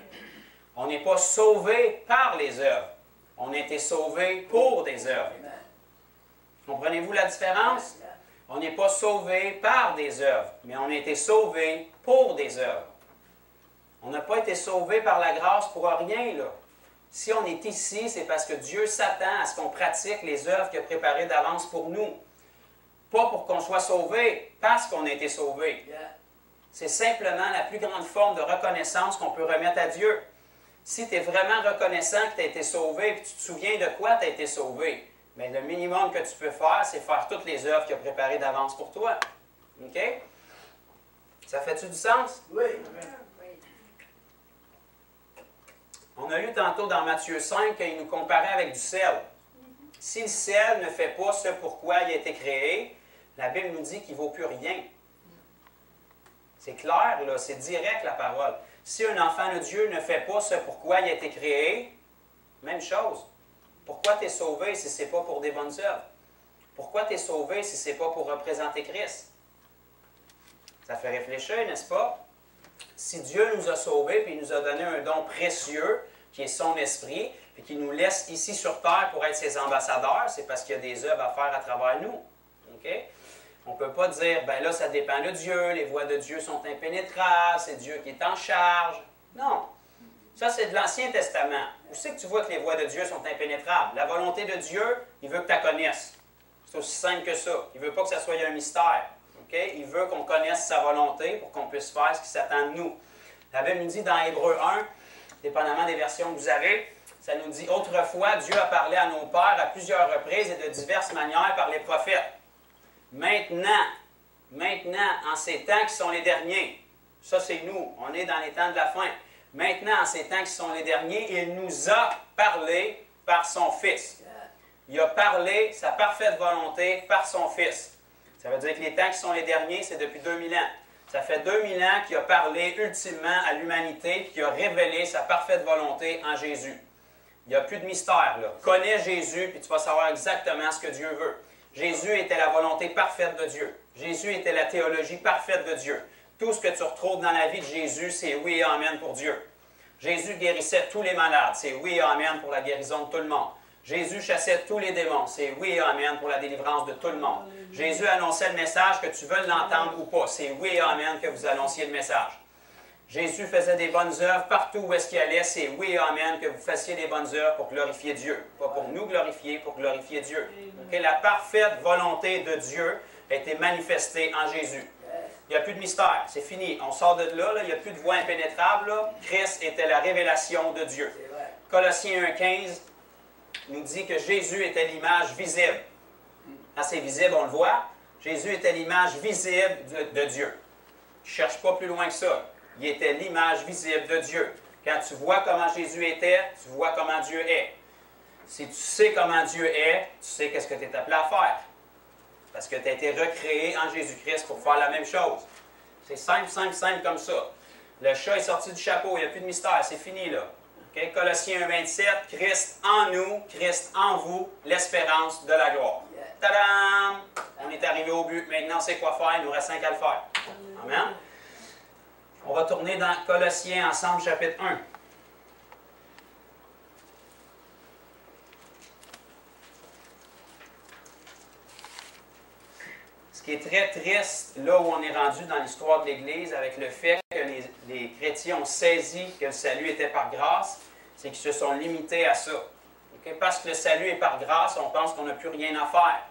On n'est pas sauvé par les œuvres. On a été sauvé pour des œuvres. Comprenez-vous la différence? On n'est pas sauvé par des œuvres, mais on a été sauvé pour des œuvres. On n'a pas été sauvé par la grâce pour rien, là. Si on est ici, c'est parce que Dieu s'attend à ce qu'on pratique les œuvres qu'il a préparées d'avance pour nous. Pas pour qu'on soit sauvé, parce qu'on a été sauvé. C'est simplement la plus grande forme de reconnaissance qu'on peut remettre à Dieu. Si tu es vraiment reconnaissant que tu as été sauvé, et que tu te souviens de quoi tu as été sauvé, bien, le minimum que tu peux faire, c'est faire toutes les œuvres qu'il a préparées d'avance pour toi. OK? Ça fait-tu du sens? Oui. On a lu tantôt dans Matthieu 5 qu'il nous comparait avec du sel. Si le sel ne fait pas ce pourquoi il a été créé, la Bible nous dit qu'il ne vaut plus rien. C'est clair, là, c'est direct la parole. Si un enfant de Dieu ne fait pas ce pourquoi il a été créé, même chose. Pourquoi tu es sauvé si ce n'est pas pour des bonnes œuvres? Pourquoi tu es sauvé si ce n'est pas pour représenter Christ? Ça fait réfléchir, n'est-ce pas? Si Dieu nous a sauvés et nous a donné un don précieux, qui est son esprit, et qui nous laisse ici sur terre pour être ses ambassadeurs, c'est parce qu'il y a des œuvres à faire à travers nous. Okay? On ne peut pas dire, ben là, ça dépend de Dieu, les voies de Dieu sont impénétrables, c'est Dieu qui est en charge. Non. Ça, c'est de l'Ancien Testament. Où c'est que tu vois que les voies de Dieu sont impénétrables? La volonté de Dieu, il veut que tu la connaisses. C'est aussi simple que ça. Il ne veut pas que ça soit un mystère. Okay? Il veut qu'on connaisse sa volonté pour qu'on puisse faire ce qui s'attend de nous. La Bible nous dit dans Hébreux 1, dépendamment des versions que vous avez, ça nous dit « Autrefois, Dieu a parlé à nos pères à plusieurs reprises et de diverses manières par les prophètes. Maintenant, en ces temps qui sont les derniers, ça c'est nous, on est dans les temps de la fin. Maintenant, en ces temps qui sont les derniers, il nous a parlé par son Fils. Il a parlé sa parfaite volonté par son Fils. Ça veut dire que les temps qui sont les derniers, c'est depuis 2000 ans. Ça fait 2000 ans qu'il a parlé ultimement à l'humanité et qu'il a révélé sa parfaite volonté en Jésus. Il n'y a plus de mystère, là. Connais Jésus, puis tu vas savoir exactement ce que Dieu veut. Jésus était la volonté parfaite de Dieu. Jésus était la théologie parfaite de Dieu. Tout ce que tu retrouves dans la vie de Jésus, c'est oui et amen pour Dieu. Jésus guérissait tous les malades, c'est oui et amen pour la guérison de tout le monde. Jésus chassait tous les démons, c'est oui et amen pour la délivrance de tout le monde. Jésus annonçait le message, que tu veux l'entendre ou pas, c'est oui et amen que vous annonciez le message. Jésus faisait des bonnes œuvres partout où est-ce qu'il allait, c'est oui et amen que vous fassiez des bonnes œuvres pour glorifier Dieu. Pas pour nous glorifier, pour glorifier Dieu. Okay? La parfaite volonté de Dieu a été manifestée en Jésus. Il n'y a plus de mystère, c'est fini. On sort de là, il n'y a plus de voie impénétrable. Là. Christ était la révélation de Dieu. Colossiens 1,15 nous dit que Jésus était l'image visible. Quand c'est visible, on le voit. Jésus était l'image visible de Dieu. Je ne cherche pas plus loin que ça. Il était l'image visible de Dieu. Quand tu vois comment Jésus était, tu vois comment Dieu est. Si tu sais comment Dieu est, tu sais qu'est-ce que tu es appelé à faire. Parce que tu as été recréé en Jésus-Christ pour faire la même chose. C'est simple, simple, simple comme ça. Le chat est sorti du chapeau, il n'y a plus de mystère, c'est fini là. Okay? Colossiens 1,27, Christ en nous, Christ en vous, l'espérance de la gloire. Tadam! On est arrivé au but. Maintenant, on sait quoi faire, il nous reste 5 à le faire. Amen? On va tourner dans Colossiens ensemble, chapitre 1. Ce qui est très triste, là où on est rendu dans l'histoire de l'Église, avec le fait que les chrétiens ont saisi que le salut était par grâce, c'est qu'ils se sont limités à ça. Okay? Parce que le salut est par grâce, on pense qu'on n'a plus rien à faire.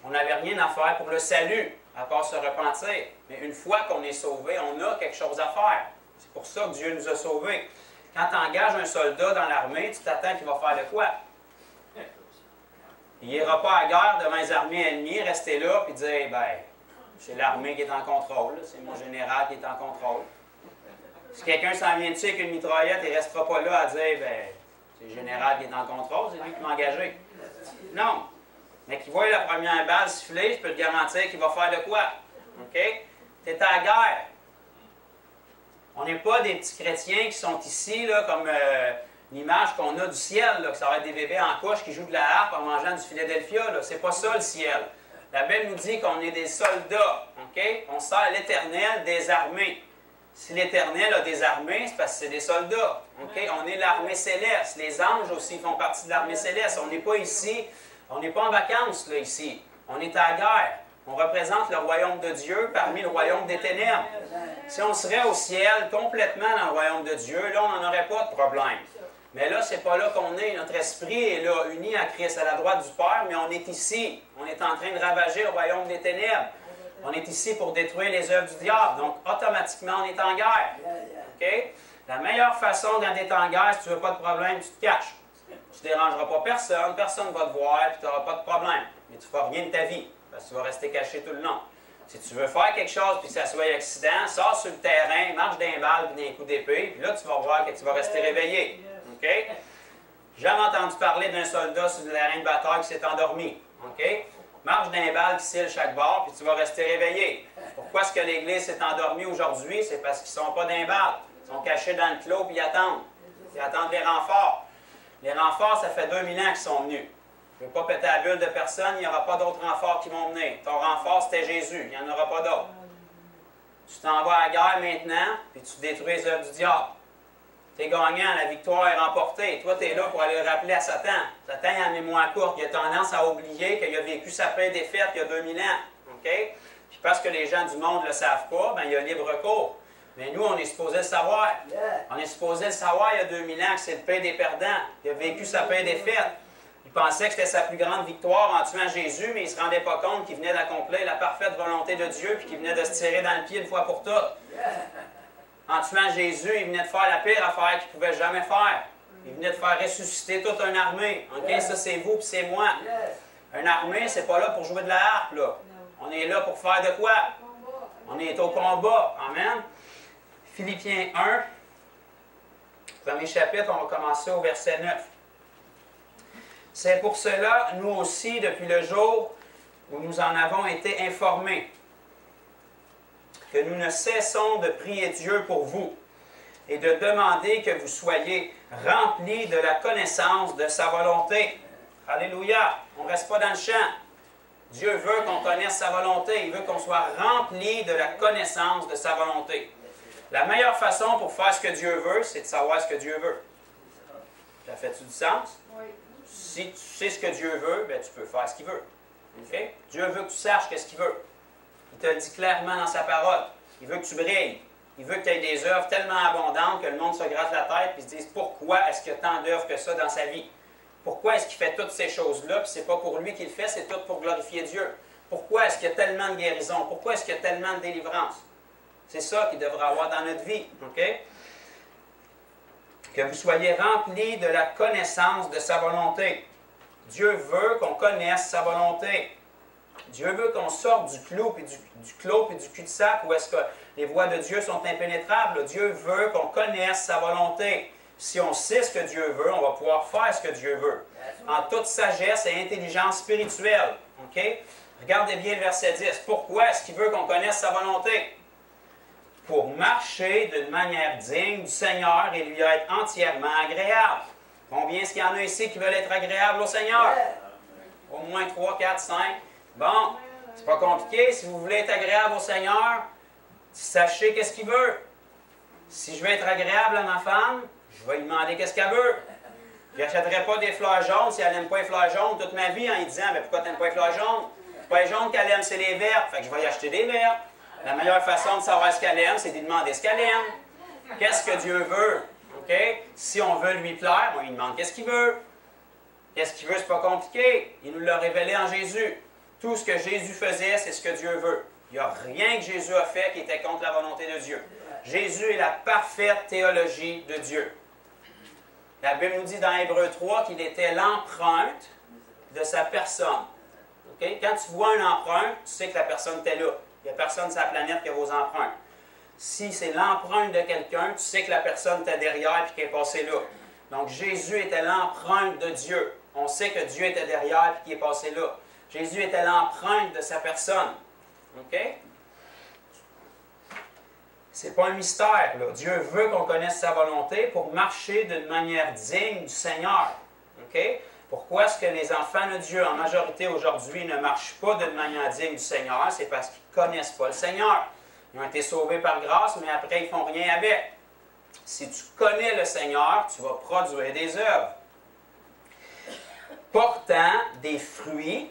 On n'avait rien à faire pour le salut, à part se repentir. Mais une fois qu'on est sauvé, on a quelque chose à faire. C'est pour ça que Dieu nous a sauvés. Quand tu engages un soldat dans l'armée, tu t'attends qu'il va faire de quoi? Il n'ira pas à la guerre devant les armées ennemies, rester là et dire, ben, c'est l'armée qui est en contrôle, c'est mon général qui est en contrôle. Si quelqu'un s'en vient dessus avec une mitraillette, il ne restera pas là à dire, ben, c'est le général qui est en contrôle, c'est lui qui m'a engagé. Non. Mais qu'il voit la première balle siffler, je peux te garantir qu'il va faire de quoi. OK? Tu es à la guerre. On n'est pas des petits chrétiens qui sont ici, là, comme l'image qu'on a du ciel, là, que ça va être des bébés en couche qui jouent de la harpe en mangeant du Philadelphia. Ce n'est pas ça le ciel. La Bible nous dit qu'on est des soldats. Okay? On sert l'Éternel des armées. Si l'Éternel a des armées, c'est parce que c'est des soldats. Okay? On est l'armée céleste. Les anges aussi font partie de l'armée céleste. On n'est pas ici, on n'est pas en vacances là, ici. On est à la guerre. On représente le royaume de Dieu parmi le royaume des ténèbres. Si on serait au ciel, complètement dans le royaume de Dieu, là, on n'en aurait pas de problème. Mais là, c'est pas là qu'on est. Notre esprit est là, uni à Christ, à la droite du Père, mais on est ici. On est en train de ravager le royaume des ténèbres. On est ici pour détruire les œuvres du diable. Donc, automatiquement, on est en guerre. OK? La meilleure façon quand tu es en guerre, si tu ne veux pas de problème, tu te caches. Tu ne dérangeras pas personne, personne ne va te voir, puis tu n'auras pas de problème. Mais tu ne feras rien de ta vie, parce que tu vas rester caché tout le long. Si tu veux faire quelque chose, puis que ça soit un accident, sors sur le terrain, marche d'un balle, puis d'un coup d'épée, puis là, tu vas voir que tu vas rester réveillé. OK? J'ai jamais entendu parler d'un soldat sur le terrain de bataille qui s'est endormi. OK? Marche d'un balle qui cille chaque bord, puis tu vas rester réveillé. Pourquoi est-ce que l'Église s'est endormie aujourd'hui? C'est parce qu'ils ne sont pas d'un balle. Ils sont cachés dans le clos, puis ils attendent. Ils attendent les renforts. Les renforts, ça fait 2000 ans qu'ils sont venus. Je ne veux pas péter la bulle de personne, il n'y aura pas d'autres renforts qui vont venir. Ton renfort, c'était Jésus. Il n'y en aura pas d'autres. Tu t'en vas à la guerre maintenant, puis tu détruis les œuvres du diable. Tu es gagnant, la victoire est remportée. Toi, tu es là pour aller le rappeler à Satan. Satan, il a la mémoire courte. Il a tendance à oublier qu'il a vécu sa paix défaite il y a 2000 ans. OK? Puis parce que les gens du monde ne le savent pas, bien, il y a libre cours. Mais nous, on est supposé le savoir. On est supposé le savoir il y a 2000 ans que c'est le paix des perdants. Il a vécu sa paix défaite. Il pensait que c'était sa plus grande victoire en tuant Jésus, mais il ne se rendait pas compte qu'il venait d'accomplir la parfaite volonté de Dieu puis qu'il venait de se tirer dans le pied une fois pour toutes. En tuant Jésus, il venait de faire la pire affaire qu'il ne pouvait jamais faire. Il venait de faire ressusciter toute une armée. Okay? Ça, c'est vous puis c'est moi. Une armée, c'est pas là pour jouer de la harpe. Là. On est là pour faire de quoi? On est au combat. Amen. Philippiens 1, premier chapitre, on va commencer au verset 9. C'est pour cela, nous aussi, depuis le jour où nous en avons été informés, que nous ne cessons de prier Dieu pour vous et de demander que vous soyez remplis de la connaissance de sa volonté. Alléluia! On ne reste pas dans le champ. Dieu veut qu'on connaisse sa volonté. Il veut qu'on soit remplis de la connaissance de sa volonté. La meilleure façon pour faire ce que Dieu veut, c'est de savoir ce que Dieu veut. Ça fait-tu du sens? Oui. Si tu sais ce que Dieu veut, bien, tu peux faire ce qu'il veut. Okay? Dieu veut que tu saches ce qu'il veut. Il te le dit clairement dans sa parole. Il veut que tu brilles. Il veut que tu aies des œuvres tellement abondantes que le monde se gratte la tête et se dise pourquoi est-ce qu'il y a tant d'œuvres que ça dans sa vie? Pourquoi est-ce qu'il fait toutes ces choses-là? Puis c'est pas pour lui qu'il le fait, c'est tout pour glorifier Dieu. Pourquoi est-ce qu'il y a tellement de guérison? Pourquoi est-ce qu'il y a tellement de délivrance? C'est ça qu'il devrait avoir dans notre vie. Okay? Que vous soyez remplis de la connaissance de sa volonté. Dieu veut qu'on connaisse sa volonté. Dieu veut qu'on sorte du clos et du cul-de-sac où est-ce que les voies de Dieu sont impénétrables. Dieu veut qu'on connaisse sa volonté. Si on sait ce que Dieu veut, on va pouvoir faire ce que Dieu veut. En toute sagesse et intelligence spirituelle. Okay? Regardez bien le verset 10. Pourquoi est-ce qu'il veut qu'on connaisse sa volonté? Pour marcher d'une manière digne du Seigneur et lui être entièrement agréable. Combien est-ce qu'il y en a ici qui veulent être agréables au Seigneur? Au moins 3, 4, 5. Bon, c'est pas compliqué. Si vous voulez être agréable au Seigneur, sachez qu'est-ce qu'il veut. Si je veux être agréable à ma femme, je vais lui demander qu'est-ce qu'elle veut. Je n'achèterai pas des fleurs jaunes si elle n'aime pas les fleurs jaunes toute ma vie en lui disant « Mais pourquoi tu n'aimes pas les fleurs jaunes? C'est pas les jaunes qu'elle aime, c'est les vertes. Fait que je vais y acheter des vertes. » La meilleure façon de savoir ce qu'elle aime, c'est de lui demander ce qu'elle aime. Qu'est-ce que Dieu veut? Okay? Si on veut lui plaire, on lui demande qu'est-ce qu'il veut. Qu'est-ce qu'il veut, c'est pas compliqué. Il nous l'a révélé en Jésus. Tout ce que Jésus faisait, c'est ce que Dieu veut. Il n'y a rien que Jésus a fait qui était contre la volonté de Dieu. Jésus est la parfaite théologie de Dieu. La Bible nous dit dans Hébreux 3 qu'il était l'empreinte de sa personne. Okay? Quand tu vois une empreinte, tu sais que la personne était là. Il n'y a personne sur la planète qui a vos empreintes. Si c'est l'empreinte de quelqu'un, tu sais que la personne était derrière et qu'elle est passée là. Donc Jésus était l'empreinte de Dieu. On sait que Dieu était derrière et qu'il est passé là. Jésus était l'empreinte de sa personne. OK? C'est pas un mystère, là. Dieu veut qu'on connaisse sa volonté pour marcher d'une manière digne du Seigneur. OK? Pourquoi est-ce que les enfants de Dieu, en majorité aujourd'hui, ne marchent pas d'une manière digne du Seigneur? C'est parce qu'ils ne connaissent pas le Seigneur. Ils ont été sauvés par grâce, mais après, ils ne font rien avec. Si tu connais le Seigneur, tu vas produire des œuvres. Portant des fruits.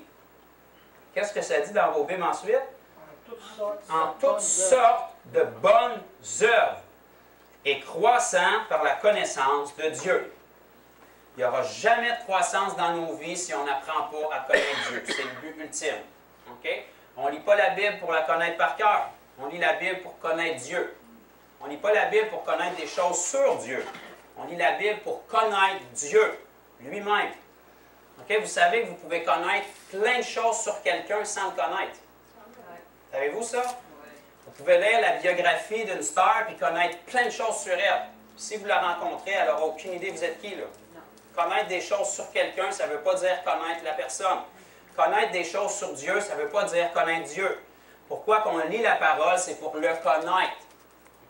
Qu'est-ce que ça dit dans vos Bibles ensuite? En toutes sortes de bonnes œuvres et croissant par la connaissance de Dieu. Il n'y aura jamais de croissance dans nos vies si on n'apprend pas à connaître Dieu. C'est le but ultime. Okay? On ne lit pas la Bible pour la connaître par cœur. On lit la Bible pour connaître Dieu. On ne lit pas la Bible pour connaître des choses sur Dieu. On lit la Bible pour connaître Dieu lui-même. Okay? Vous savez que vous pouvez connaître plein de choses sur quelqu'un sans le connaître. Savez-vous ça? Vous pouvez lire la biographie d'une star et connaître plein de choses sur elle. Si vous la rencontrez, elle n'aura aucune idée vous êtes qui, là. Connaître des choses sur quelqu'un, ça ne veut pas dire connaître la personne. Connaître des choses sur Dieu, ça ne veut pas dire connaître Dieu. Pourquoi qu'on lit la parole, c'est pour le connaître.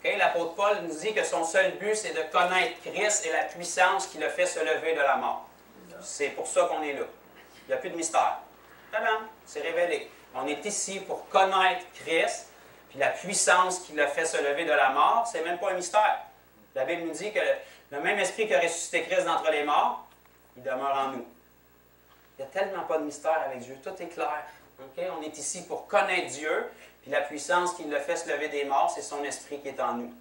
Okay? L'apôtre Paul nous dit que son seul but, c'est de connaître Christ et la puissance qui le fait se lever de la mort. C'est pour ça qu'on est là. Il n'y a plus de mystère. C'est révélé. On est ici pour connaître Christ, puis la puissance qui le fait se lever de la mort, c'est même pas un mystère. La Bible nous dit que le même esprit qui a ressuscité Christ d'entre les morts, il demeure en nous. Il n'y a tellement pas de mystère avec Dieu. Tout est clair. Okay? On est ici pour connaître Dieu, puis la puissance qui le fait se lever des morts, c'est son esprit qui est en nous.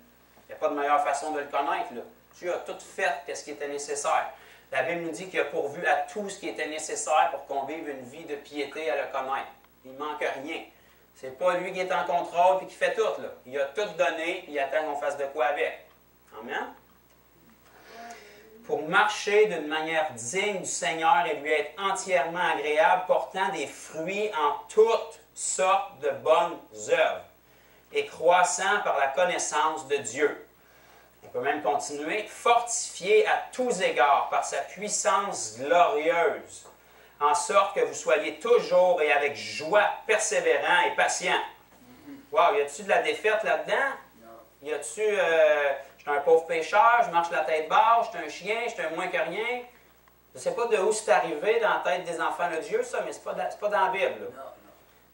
Il n'y a pas de meilleure façon de le connaître, là. Dieu a tout fait ce qui était nécessaire. La Bible nous dit qu'il a pourvu à tout ce qui était nécessaire pour qu'on vive une vie de piété à le connaître. Il ne manque rien. Ce n'est pas lui qui est en contrôle et qui fait tout, là. Il a tout donné et il attend qu'on fasse de quoi avec. Amen? Pour marcher d'une manière digne du Seigneur et lui être entièrement agréable, portant des fruits en toutes sortes de bonnes œuvres et croissant par la connaissance de Dieu. On peut même continuer. Fortifié à tous égards par sa puissance glorieuse, en sorte que vous soyez toujours et avec joie persévérants et patients. Wow, y a-t-il de la défaite là-dedans? Y a-t-il, je suis un pauvre pécheur, je marche la tête basse, je suis un chien, je suis un moins que rien? Je ne sais pas de où c'est arrivé dans la tête des enfants de Dieu, ça, mais ce n'est pas dans la Bible.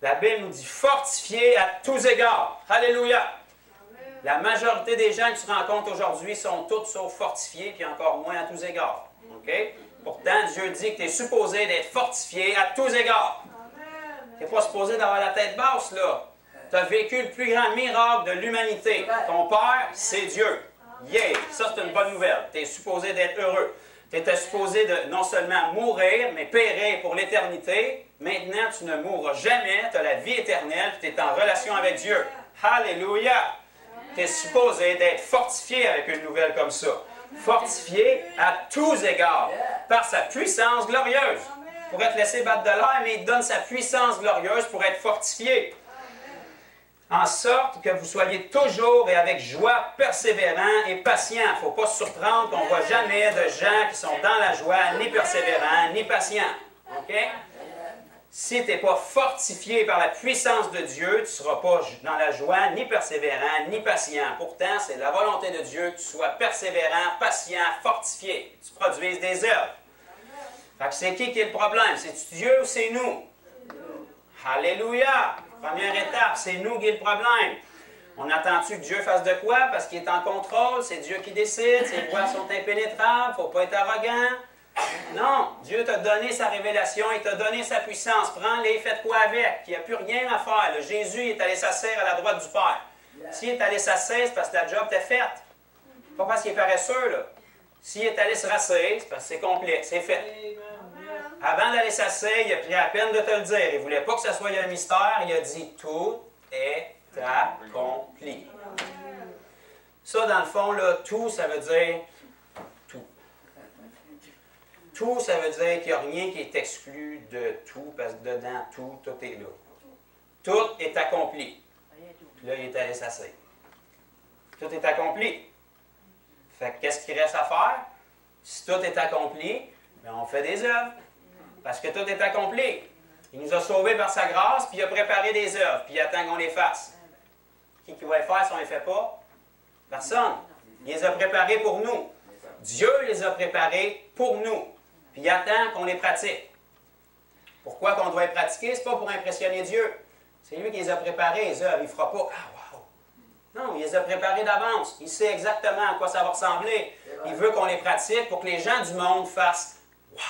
La Bible nous dit fortifié à tous égards. Alléluia! La majorité des gens que tu rencontres aujourd'hui sont tous sauf fortifiés, puis encore moins à tous égards. Okay? Pourtant, Dieu dit que tu es supposé d'être fortifié à tous égards. Tu n'es pas supposé d'avoir la tête basse, là. Tu as vécu le plus grand miracle de l'humanité. Ton Père, c'est Dieu. Yeah! Ça, c'est une bonne nouvelle. Tu es supposé d'être heureux. Tu étais supposé de non seulement mourir, mais périr pour l'éternité. Maintenant, tu ne mourras jamais. Tu as la vie éternelle, puis tu es en relation avec Dieu. Alléluia! Tu es supposé d'être fortifié avec une nouvelle comme ça. Fortifié à tous égards, par sa puissance glorieuse. Il pourrait te laisser battre de l'air, mais il te donne sa puissance glorieuse pour être fortifié. En sorte que vous soyez toujours et avec joie persévérants et patients. Il ne faut pas se surprendre qu'on ne voit jamais de gens qui sont dans la joie, ni persévérants, ni patients. OK? Si tu n'es pas fortifié par la puissance de Dieu, tu ne seras pas dans la joie, ni persévérant, ni patient. Pourtant, c'est la volonté de Dieu que tu sois persévérant, patient, fortifié, que tu produises des œuvres. Fait que c'est qui est le problème? C'est Dieu ou c'est nous? Alléluia! Première étape, c'est nous qui est le problème. On attend-tu que Dieu fasse de quoi? Parce qu'il est en contrôle, c'est Dieu qui décide, ses voies sont impénétrables, il ne faut pas être arrogant. Non, Dieu t'a donné sa révélation, il t'a donné sa puissance. Prends-les, faites quoi avec? Il n'y a plus rien à faire. Là. Jésus est allé s'asseoir à la droite du Père. S'il est allé s'asseoir, c'est parce que la job était faite. Pas parce qu'il est paresseux, là. S'il est allé se rasseoir, c'est parce que c'est complet, c'est fait. Avant d'aller s'asseoir, il a pris la peine de te le dire. Il ne voulait pas que ce soit un mystère. Il a dit « Tout est accompli ». Ça, dans le fond, là, tout, ça veut dire tout. Tout, ça veut dire qu'il n'y a rien qui est exclu de tout, parce que dedans, tout est là. Tout est accompli. Puis là, il est allé s'asseoir. Tout est accompli. Fait que qu'est-ce qu'il reste à faire? Si tout est accompli, bien, on fait des œuvres. Parce que tout est accompli. Il nous a sauvés par sa grâce, puis il a préparé des œuvres, puis il attend qu'on les fasse. Qui va les faire si on ne les fait pas? Personne. Il les a préparés pour nous. Dieu les a préparés pour nous. Puis il attend qu'on les pratique. Pourquoi qu'on doit les pratiquer? Ce n'est pas pour impressionner Dieu. C'est lui qui les a préparés, les œuvres. Il ne fera pas « Ah, wow! » Non, il les a préparés d'avance. Il sait exactement à quoi ça va ressembler. Il veut qu'on les pratique pour que les gens du monde fassent « Wow! »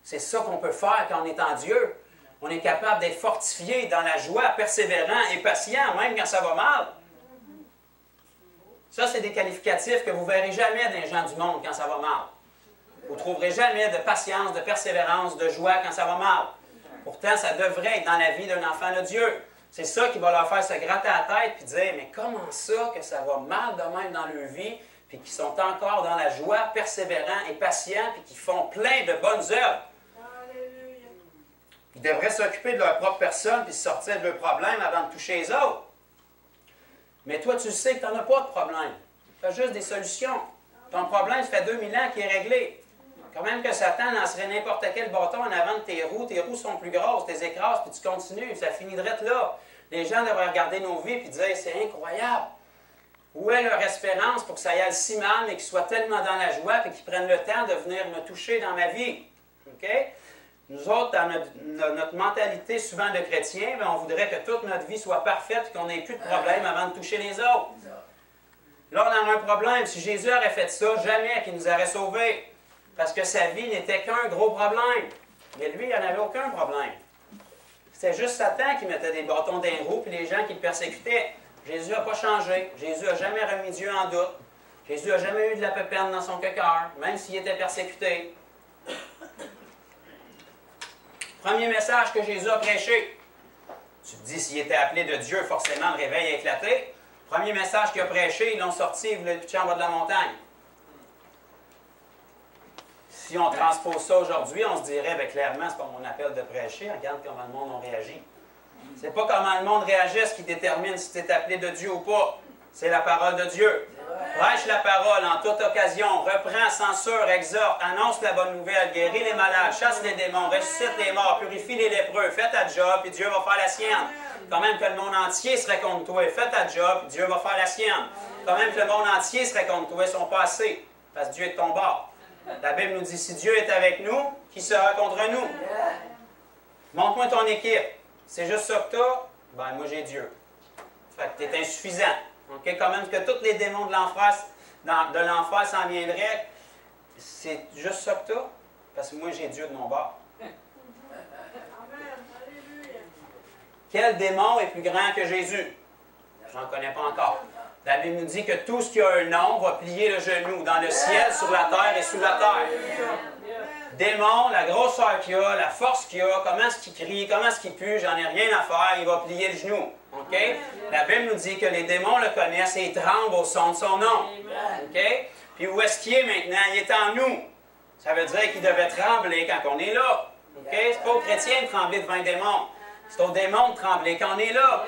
C'est ça qu'on peut faire quand on est en Dieu. On est capable d'être fortifié dans la joie, persévérant et patient, même quand ça va mal. Ça, c'est des qualificatifs que vous ne verrez jamais dans les gens du monde quand ça va mal. Vous ne trouverez jamais de patience, de persévérance, de joie quand ça va mal. Pourtant, ça devrait être dans la vie d'un enfant de Dieu. C'est ça qui va leur faire se gratter la tête et dire « Mais comment ça que ça va mal de même dans leur vie, puis qu'ils sont encore dans la joie, persévérants et patients, puis qu'ils font plein de bonnes œuvres. » Ils devraient s'occuper de leur propre personne puis se sortir de leurs problèmes avant de toucher les autres. Mais toi, tu sais que tu n'en as pas de problème. Tu as juste des solutions. Ton problème, ça fait 2000 ans qu'il est réglé. Quand même que Satan lancerait n'importe quel bâton en avant de tes roues sont plus grosses, tu les écrases, puis tu continues, ça finirait là. Les gens devraient regarder nos vies et dire, c'est incroyable. Où est leur espérance pour que ça aille si mal, mais qu'ils soient tellement dans la joie et qu'ils prennent le temps de venir me toucher dans ma vie? OK? Nous autres, dans notre mentalité souvent de chrétiens, on voudrait que toute notre vie soit parfaite et qu'on n'ait plus de problème avant de toucher les autres. Là, on a un problème. Si Jésus aurait fait ça, jamais qu'il nous aurait sauvés. Parce que sa vie n'était qu'un gros problème. Mais lui, il n'en avait aucun problème. C'était juste Satan qui mettait des bâtons dans les roues et les gens qui le persécutaient. Jésus n'a pas changé. Jésus n'a jamais remis Dieu en doute. Jésus n'a jamais eu de la péperne dans son cœur, même s'il était persécuté. Premier message que Jésus a prêché. Tu te dis, s'il était appelé de Dieu, forcément, le réveil a éclaté. Premier message qu'il a prêché, ils l'ont sorti, ils voulaient le pitcher en bas de la montagne. Si on transpose ça aujourd'hui, on se dirait, bien, clairement, c'est pas mon appel de prêcher. Regarde comment le monde a réagi. C'est pas comment le monde réagit ce qui détermine si tu es appelé de Dieu ou pas. C'est la parole de Dieu. Prêche la parole en toute occasion, reprends, censure, exhorte, annonce la bonne nouvelle, guéris les malades, chasse les démons, ressuscite les morts, purifie les lépreux, fais ta job, et Dieu va faire la sienne. Quand même que le monde entier serait contre toi, fais ta job, et Dieu va faire la sienne. Quand même que le monde entier serait contre toi, ils sont pas assez, parce que Dieu est de ton bord. La Bible nous dit, si Dieu est avec nous, qui sera contre nous? Montre-moi ton équipe. C'est juste ça que tu as? Ben, moi, j'ai Dieu. Fait que tu es insuffisant. Okay? Quand même que tous les démons de l'enfer s'en viendraient, c'est juste ça que tu as? Parce que moi, j'ai Dieu de mon bord. Quel démon est plus grand que Jésus? Je n'en connais pas encore. La Bible nous dit que tout ce qui a un nom va plier le genou dans le ciel, sur la terre et sous la terre. Démon, la grosseur qu'il a, la force qu'il a, comment est-ce qu'il crie, comment est-ce qu'il pue, j'en ai rien à faire, il va plier le genou. Okay? La Bible nous dit que les démons le connaissent et ils tremblent au son de son nom. Okay? Puis où est-ce qu'il est maintenant? Il est en nous. Ça veut dire qu'il devait trembler quand on est là. Okay? C'est pas aux chrétiens de trembler devant un démon. C'est aux démons de trembler quand on est là.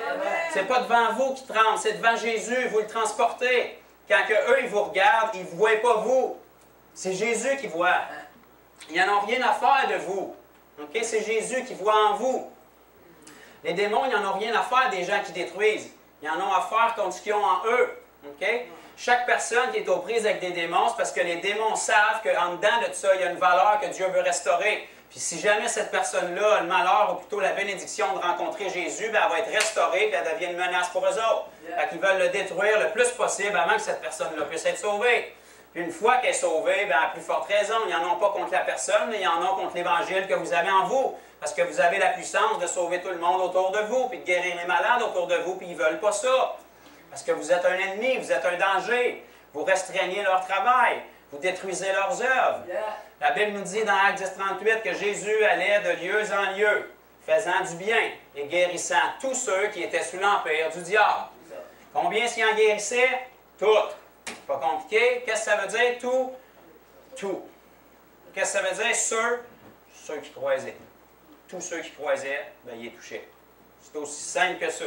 C'est pas devant vous qui tremblent, c'est devant Jésus, vous le transportez. Quand eux, ils vous regardent, ils ne vous voient pas vous. C'est Jésus qui voit. Ils n'en ont rien à faire de vous. Okay? C'est Jésus qui voit en vous. Les démons, ils n'en ont rien à faire des gens qui détruisent. Ils en ont à faire contre ce qu'ils ont en eux. Okay? Chaque personne qui est aux prises avec des démons, c'est parce que les démons savent qu'en dedans de tout ça, il y a une valeur que Dieu veut restaurer. Puis si jamais cette personne-là a le malheur, ou plutôt la bénédiction de rencontrer Jésus, bien, elle va être restaurée et elle devient une menace pour eux autres. Fait qu'ils veulent le détruire le plus possible avant que cette personne-là puisse être sauvée. Puis une fois qu'elle est sauvée, bien, à plus forte raison, ils n'en ont pas contre la personne, mais ils en ont contre l'Évangile que vous avez en vous. Parce que vous avez la puissance de sauver tout le monde autour de vous, puis de guérir les malades autour de vous, puis ils ne veulent pas ça. Parce que vous êtes un ennemi, vous êtes un danger. Vous restreignez leur travail, vous détruisez leurs œuvres. La Bible nous dit dans Actes 10:38 que Jésus allait de lieu en lieu, faisant du bien et guérissant tous ceux qui étaient sous l'empire du diable. Combien s'y en guérissait? Toutes. Pas compliqué. Qu'est-ce que ça veut dire? Tout. Tout. Qu'est-ce que ça veut dire? Ceux qui croisaient. Tous ceux qui croisaient, bien, ils est touché. C'est aussi simple que ça.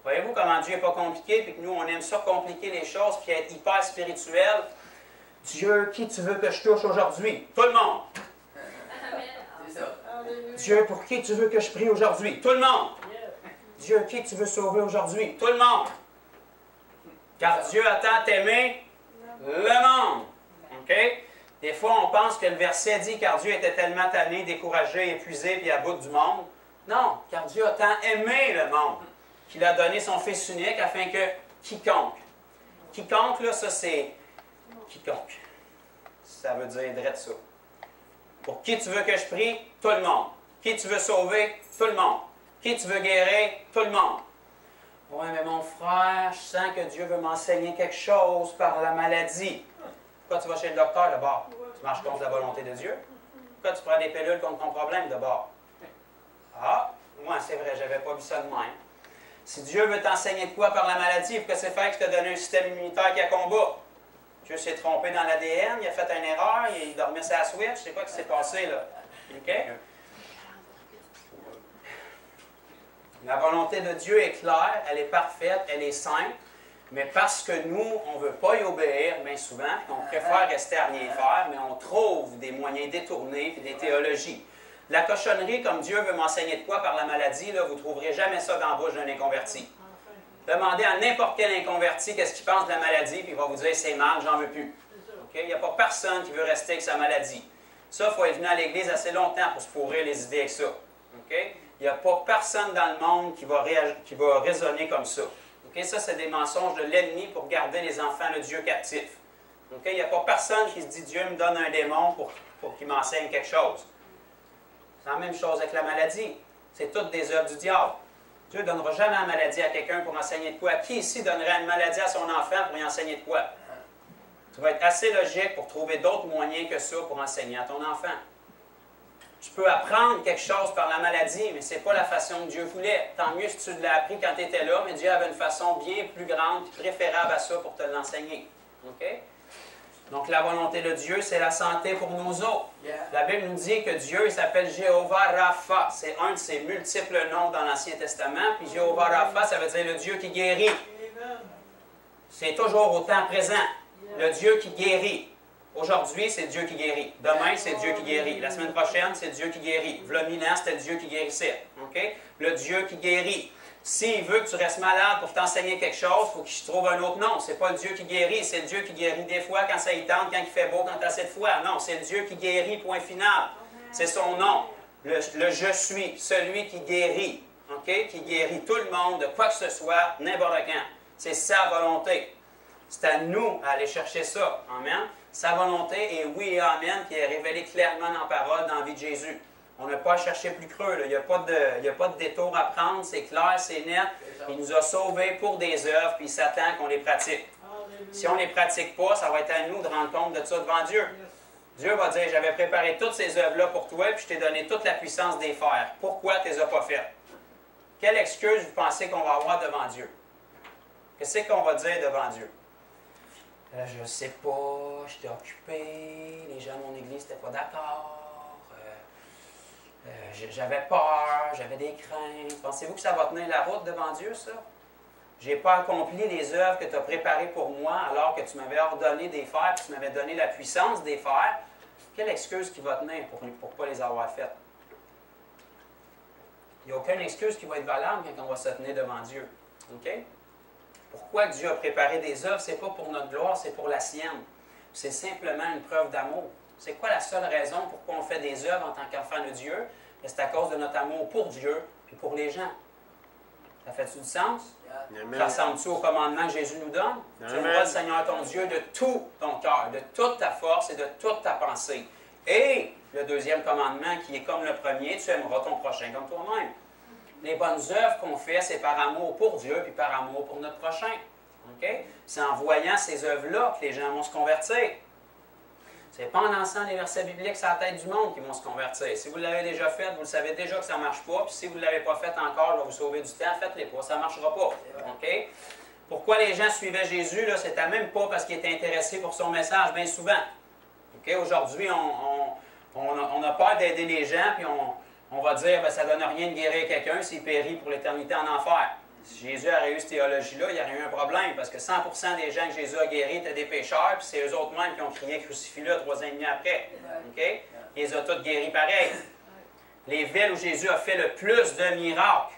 Voyez-vous comment Dieu n'est pas compliqué, puis que nous, on aime ça compliquer les choses, puis être hyper spirituel. Dieu, qui tu veux que je touche aujourd'hui? Tout le monde. C'est ça. Dieu, pour qui tu veux que je prie aujourd'hui? Tout le monde. Dieu, qui tu veux sauver aujourd'hui? Tout le monde. Car Dieu a tant aimé le monde. OK? Des fois, on pense que le verset dit car Dieu était tellement tanné, découragé, épuisé, puis à bout du monde. Non, car Dieu a tant aimé le monde qu'il a donné son Fils unique afin que quiconque. Quiconque, là, ça c'est quiconque. Ça veut dire drette ça. Pour qui tu veux que je prie? Tout le monde. Qui tu veux sauver? Tout le monde. Qui tu veux guérir? Tout le monde. Oui, mais mon frère, je sens que Dieu veut m'enseigner quelque chose par la maladie. Pourquoi tu vas chez le docteur d'abord? Tu marches contre la volonté de Dieu? Pourquoi tu prends des pilules contre ton problème d'abord? Ah, moi, c'est vrai, j'avais pas vu ça de même. Si Dieu veut t'enseigner de quoi par la maladie, pourquoi c'est fait que je te donne un système immunitaire qui a combat? Dieu s'est trompé dans l'ADN, il a fait une erreur, il dormait sur la switch, c'est quoi qui s'est passé là? OK? La volonté de Dieu est claire, elle est parfaite, elle est simple, mais parce que nous, on ne veut pas y obéir, bien souvent, on préfère rester à rien faire, mais on trouve des moyens détournés et des théologies. La cochonnerie, comme Dieu veut m'enseigner de quoi par la maladie, là, vous ne trouverez jamais ça dans la bouche d'un inconverti. Demandez à n'importe quel inconverti qu'est-ce qu'il pense de la maladie, puis il va vous dire c'est mal, j'en veux plus. Okay? Il n'y a pas personne qui veut rester avec sa maladie. Ça, il faut être venu à l'Église assez longtemps pour se pourrir les idées avec ça. Okay? Il n'y a pas personne dans le monde qui va raisonner comme ça. Okay? Ça, c'est des mensonges de l'ennemi pour garder les enfants de Dieu captifs. Okay? Il n'y a pas personne qui se dit Dieu me donne un démon pour qu'il m'enseigne quelque chose. C'est la même chose avec la maladie. C'est toutes des œuvres du diable. Dieu ne donnera jamais la maladie à quelqu'un pour enseigner de quoi. Qui ici donnerait une maladie à son enfant pour lui enseigner de quoi? Tu vas être assez logique pour trouver d'autres moyens que ça pour enseigner à ton enfant. Tu peux apprendre quelque chose par la maladie, mais ce n'est pas la façon que Dieu voulait. Tant mieux si tu l'as appris quand tu étais là, mais Dieu avait une façon bien plus grande et préférable à ça pour te l'enseigner. Okay? Donc, la volonté de Dieu, c'est la santé pour nos os. La Bible nous dit que Dieu, il s'appelle Jéhovah Rapha. C'est un de ses multiples noms dans l'Ancien Testament. Puis Jéhovah Rapha, ça veut dire le Dieu qui guérit. C'est toujours au temps présent. Le Dieu qui guérit. Aujourd'hui, c'est Dieu qui guérit. Demain, c'est Dieu qui guérit. La semaine prochaine, c'est Dieu qui guérit. V'là 1000 ans, c'était Dieu qui guérissait. Okay? Le Dieu qui guérit. S'il veut que tu restes malade pour t'enseigner quelque chose, il faut qu'il se trouve un autre nom. Ce n'est pas le Dieu qui guérit, c'est le Dieu qui guérit des fois quand ça y tente, quand il fait beau, quand tu as assez de foi. Non, c'est le Dieu qui guérit, point final. C'est son nom. Le je suis, celui qui guérit. Okay? Qui guérit tout le monde de quoi que ce soit, n'importe quand. C'est sa volonté. C'est à nous à aller chercher ça. Amen. Sa volonté est oui et amen, qui est révélée clairement dans la parole, dans la vie de Jésus. On n'a pas à chercher plus creux. Là. Il n'y a pas de détour à prendre. C'est clair, c'est net. Il nous a sauvés pour des œuvres, puis il s'attend qu'on les pratique. Si on ne les pratique pas, ça va être à nous de rendre compte de ça devant Dieu. Dieu va dire, j'avais préparé toutes ces œuvres-là pour toi, puis je t'ai donné toute la puissance de les faire. Pourquoi tu ne les as pas faites? Quelle excuse vous pensez qu'on va avoir devant Dieu? Qu'est-ce qu'on va dire devant Dieu? Je ne sais pas, j'étais occupé, les gens de mon église n'étaient pas d'accord. J'avais peur, j'avais des craintes. Pensez-vous que ça va tenir la route devant Dieu, ça? Je n'ai pas accompli les œuvres que tu as préparées pour moi alors que tu m'avais ordonné de les faire et tu m'avais donné la puissance de les faire. Quelle excuse qui va tenir pour ne pas les avoir faites? Il n'y a aucune excuse qui va être valable quand on va se tenir devant Dieu. OK? Pourquoi Dieu a préparé des œuvres? Ce n'est pas pour notre gloire, c'est pour la sienne. C'est simplement une preuve d'amour. C'est quoi la seule raison pourquoi on fait des œuvres en tant qu'enfant de Dieu? C'est à cause de notre amour pour Dieu et pour les gens. Ça fait-tu du sens? Amen. Ça ressemble-tu au commandement que Jésus nous donne? Tu aimeras le Seigneur ton Dieu de tout ton cœur, de toute ta force et de toute ta pensée. Et le deuxième commandement qui est comme le premier, tu aimeras ton prochain comme toi-même. Les bonnes œuvres qu'on fait, c'est par amour pour Dieu puis par amour pour notre prochain. Okay? C'est en voyant ces œuvres-là que les gens vont se convertir. Ce n'est pas en lançant les versets bibliques sur la tête du monde qu'ils vont se convertir. Si vous l'avez déjà fait, vous le savez déjà que ça ne marche pas. Puis si vous ne l'avez pas fait encore, je vais vous sauver du temps, faites-les pas, ça ne marchera pas. Okay? Pourquoi les gens suivaient Jésus? Ce n'était même pas parce qu'ils étaient intéressés pour son message, bien souvent. Okay? Aujourd'hui, on a peur d'aider les gens, puis on va dire que ça ne donne rien de guérir quelqu'un s'il périt pour l'éternité en enfer. Si Jésus aurait eu cette théologie-là, il y aurait eu un problème, parce que 100% des gens que Jésus a guéris étaient des pécheurs, puis c'est eux autres mêmes qui ont crié « Crucifie-le » 3 ans et demi après. Okay? Il les a tous guéris pareil. Les villes où Jésus a fait le plus de miracles,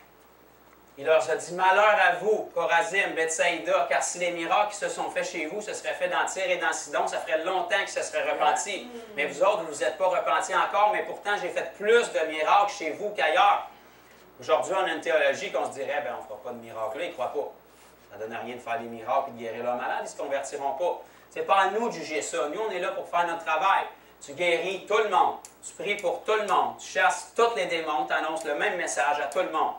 Il leur a dit, malheur à vous, Chorazim, Bethsaïda, car si les miracles qui se sont faits chez vous, ce serait fait dans Tyr et dans Sidon, ça ferait longtemps qu'ils se seraient repentis. Mais vous autres, vous ne vous êtes pas repentis encore, mais pourtant, j'ai fait plus de miracles chez vous qu'ailleurs. Aujourd'hui, on a une théologie qu'on se dirait, ben, on ne fera pas de miracles là, ils ne croient pas. Ça ne donne rien de faire des miracles et de guérir leurs malades, ils ne se convertiront pas. Ce n'est pas à nous de juger ça. Nous, on est là pour faire notre travail. Tu guéris tout le monde. Tu pries pour tout le monde. Tu chasses tous les démons. Tu annonces le même message à tout le monde.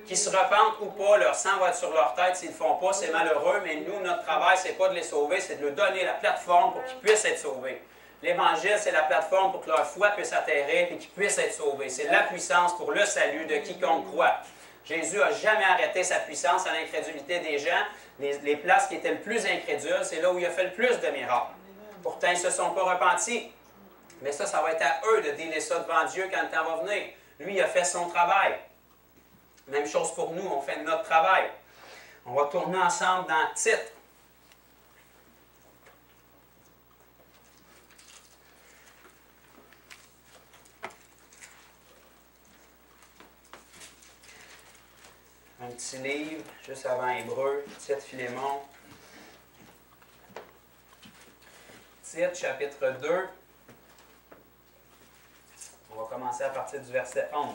Qu'ils se repentent ou pas, leur sang va être sur leur tête. S'ils ne le font pas, c'est malheureux. Mais nous, notre travail, ce n'est pas de les sauver, c'est de leur donner la plateforme pour qu'ils puissent être sauvés. L'Évangile, c'est la plateforme pour que leur foi puisse atterrir et qu'ils puissent être sauvés. C'est la puissance pour le salut de quiconque croit. Jésus n'a jamais arrêté sa puissance à l'incrédulité des gens. Les places qui étaient le plus incrédules, c'est là où il a fait le plus de miracles. Pourtant, ils ne se sont pas repentis. Mais ça va être à eux de dealer ça devant Dieu quand le temps va venir. Lui, il a fait son travail. Même chose pour nous, on fait notre travail. On va tourner ensemble dans Tite. Un petit livre, juste avant Hébreu, Tite, Philémon. Tite, chapitre 2. On va commencer à partir du verset 11.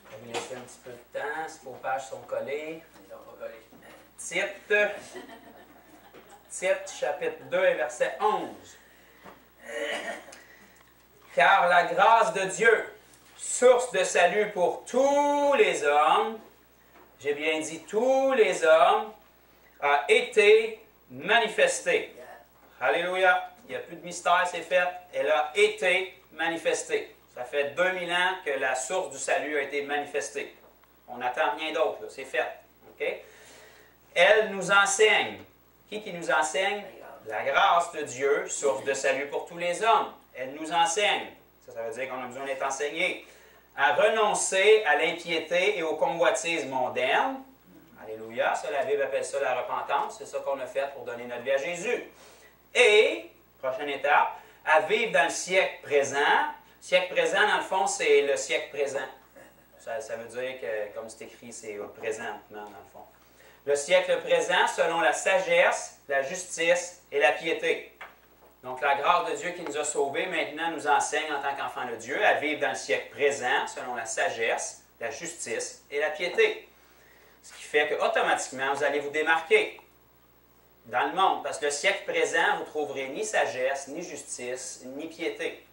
Je vais vous laisser un petit peu de temps, si vos pages sont collées. Tite, chapitre 2 et verset 11. Car la grâce de Dieu, source de salut pour tous les hommes, j'ai bien dit tous les hommes, a été manifestée. Alléluia! Il n'y a plus de mystère, c'est fait. Elle a été manifestée. Ça fait 2000 ans que la source du salut a été manifestée. On n'attend rien d'autre, c'est fait. Okay? Elle nous enseigne. Qui nous enseigne? La grâce de Dieu, source de salut pour tous les hommes. Elle nous enseigne. Ça veut dire qu'on a besoin d'être enseigné. À renoncer à l'impiété et aux convoitises mondaines. Alléluia. Ça, la Bible appelle ça la repentance. C'est ça qu'on a fait pour donner notre vie à Jésus. Et, prochaine étape, à vivre dans le siècle présent. Le siècle présent, dans le fond, c'est le siècle présent. Ça veut dire que, comme c'est écrit, c'est au présent, maintenant, dans le fond. Le siècle présent, selon la sagesse, la justice et la piété. Donc, la grâce de Dieu qui nous a sauvés, maintenant, nous enseigne en tant qu'enfants de Dieu à vivre dans le siècle présent, selon la sagesse, la justice et la piété. Ce qui fait qu'automatiquement, vous allez vous démarquer dans le monde. Parce que le siècle présent, vous ne trouverez ni sagesse, ni justice, ni piété.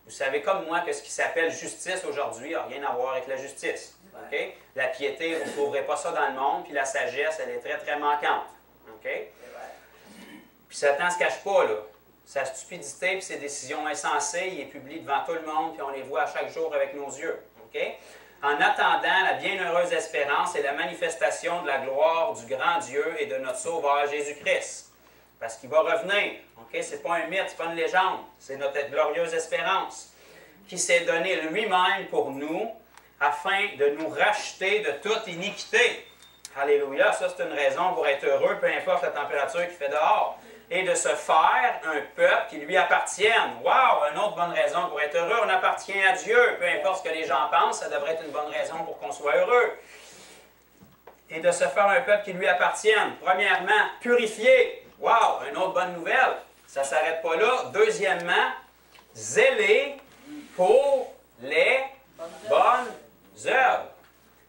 Vous savez comme moi que ce qui s'appelle justice aujourd'hui n'a rien à voir avec la justice. Okay? La piété, vous ne trouverez pas ça dans le monde, puis la sagesse, elle est très, très manquante. Okay? Puis Satan ne se cache pas, là. Sa stupidité puis ses décisions insensées, il est publié devant tout le monde, puis on les voit à chaque jour avec nos yeux. Okay? En attendant la bienheureuse espérance et la manifestation de la gloire du grand Dieu et de notre Sauveur Jésus-Christ. Parce qu'il va revenir. Okay? Ce n'est pas un mythe, ce n'est pas une légende. C'est notre glorieuse espérance qui s'est donné lui-même pour nous afin de nous racheter de toute iniquité. Alléluia, ça c'est une raison pour être heureux, peu importe la température qu'il fait dehors. Et de se faire un peuple qui lui appartienne. Wow! Une autre bonne raison pour être heureux, on appartient à Dieu. Peu importe ce que les gens pensent, ça devrait être une bonne raison pour qu'on soit heureux. Et de se faire un peuple qui lui appartienne. Premièrement, purifié. Wow! Une autre bonne nouvelle. Ça ne s'arrête pas là. Deuxièmement, zélé pour les bonnes œuvres.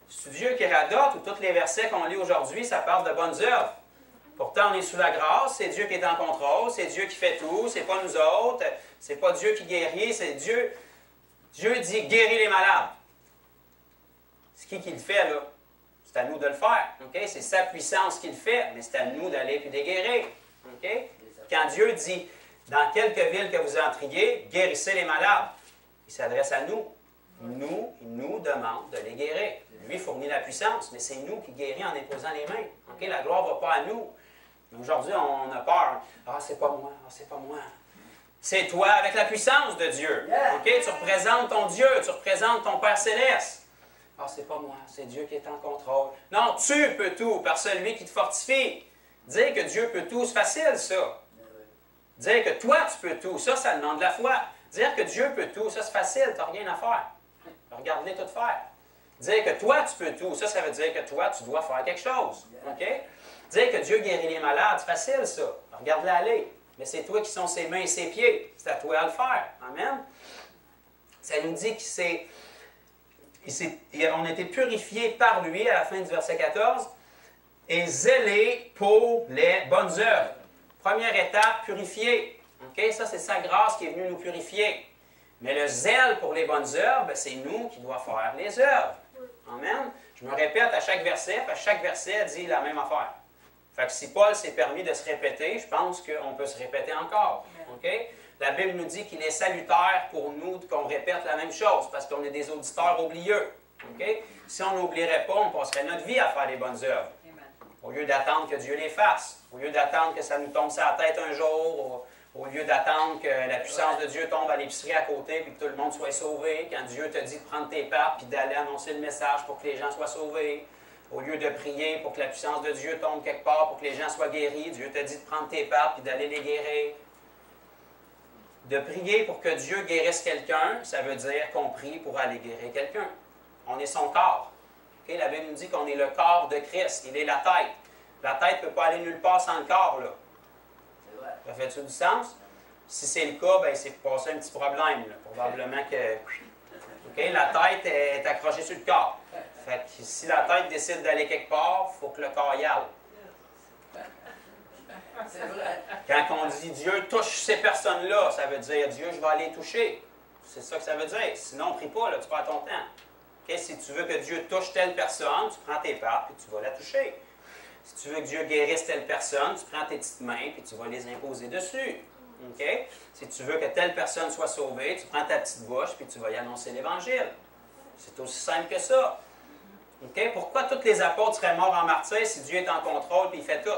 C'est Dieu qui radote, ou tous les versets qu'on lit aujourd'hui, ça parle de bonnes œuvres. Pourtant, on est sous la grâce, c'est Dieu qui est en contrôle, c'est Dieu qui fait tout, c'est pas nous autres, c'est pas Dieu qui guérit, c'est Dieu. Dieu dit guéris les malades. C'est qui le fait, là? C'est à nous de le faire. Okay? C'est sa puissance qui le fait, mais c'est à nous d'aller puis de les guérir. Okay? Quand Dieu dit dans quelque ville que vous entriez, guérissez les malades, il s'adresse à nous. Il nous demande de les guérir. Lui fournit la puissance, mais c'est nous qui guérit en imposant les mains. Okay? La gloire ne va pas à nous. Mais aujourd'hui, on a peur. Ah, c'est pas moi, ah, c'est pas moi. C'est toi avec la puissance de Dieu. Okay? Tu représentes ton Dieu, tu représentes ton Père Céleste. Ah, c'est pas moi, c'est Dieu qui est en contrôle. Non, tu peux tout par celui qui te fortifie. Dire que Dieu peut tout, c'est facile, ça. Dire que toi, tu peux tout, ça demande de la foi. Dire que Dieu peut tout, ça, c'est facile, tu n'as rien à faire. Regarde-les tout faire. Dire que toi, tu peux tout, ça veut dire que toi, tu dois faire quelque chose. OK? Dire que Dieu guérit les malades, c'est facile, ça. Regarde-le aller. Mais c'est toi qui sont ses mains et ses pieds. C'est à toi de le faire. Amen? Ça nous dit qu'on a été purifiés par lui, à la fin du verset 14, et zélés pour les bonnes œuvres. Première étape, purifier. OK? Ça, c'est sa grâce qui est venue nous purifier. Mais le zèle pour les bonnes œuvres, c'est nous qui devons faire les œuvres. Amen? Je me répète à chaque verset, parce que chaque verset dit la même affaire. Fait que si Paul s'est permis de se répéter, je pense qu'on peut se répéter encore. OK? La Bible nous dit qu'il est salutaire pour nous qu'on répète la même chose, parce qu'on est des auditeurs oublieux. OK? Si on n'oublierait pas, on passerait notre vie à faire les bonnes œuvres. Au lieu d'attendre que Dieu les fasse, au lieu d'attendre que ça nous tombe sur la tête un jour, au lieu d'attendre que la puissance de Dieu tombe à l'épicerie à côté et que tout le monde soit sauvé, quand Dieu te dit de prendre tes papes et d'aller annoncer le message pour que les gens soient sauvés, au lieu de prier pour que la puissance de Dieu tombe quelque part pour que les gens soient guéris, Dieu te dit de prendre tes papes et d'aller les guérir. De prier pour que Dieu guérisse quelqu'un, ça veut dire qu'on prie pour aller guérir quelqu'un. On est son corps. Okay? La Bible nous dit qu'on est le corps de Christ. Il est la tête. La tête ne peut pas aller nulle part sans le corps, là. Ça fait-tu du sens? Si c'est le cas, ben, c'est passé un petit problème. Là. Probablement que okay, la tête est accrochée sur le corps. Fait que si la tête décide d'aller quelque part, il faut que le corps y aille. C'est vrai. Quand on dit Dieu touche ces personnes-là, ça veut dire Dieu, je vais aller toucher. C'est ça que ça veut dire. Sinon, on ne prie pas, là, tu perds ton temps. Okay? Si tu veux que Dieu touche telle personne, tu prends tes papes et tu vas la toucher. Si tu veux que Dieu guérisse telle personne, tu prends tes petites mains et tu vas les imposer dessus. Okay? Si tu veux que telle personne soit sauvée, tu prends ta petite bouche et tu vas y annoncer l'Évangile. C'est aussi simple que ça. Okay? Pourquoi tous les apôtres seraient morts en martyr si Dieu est en contrôle et il fait tout?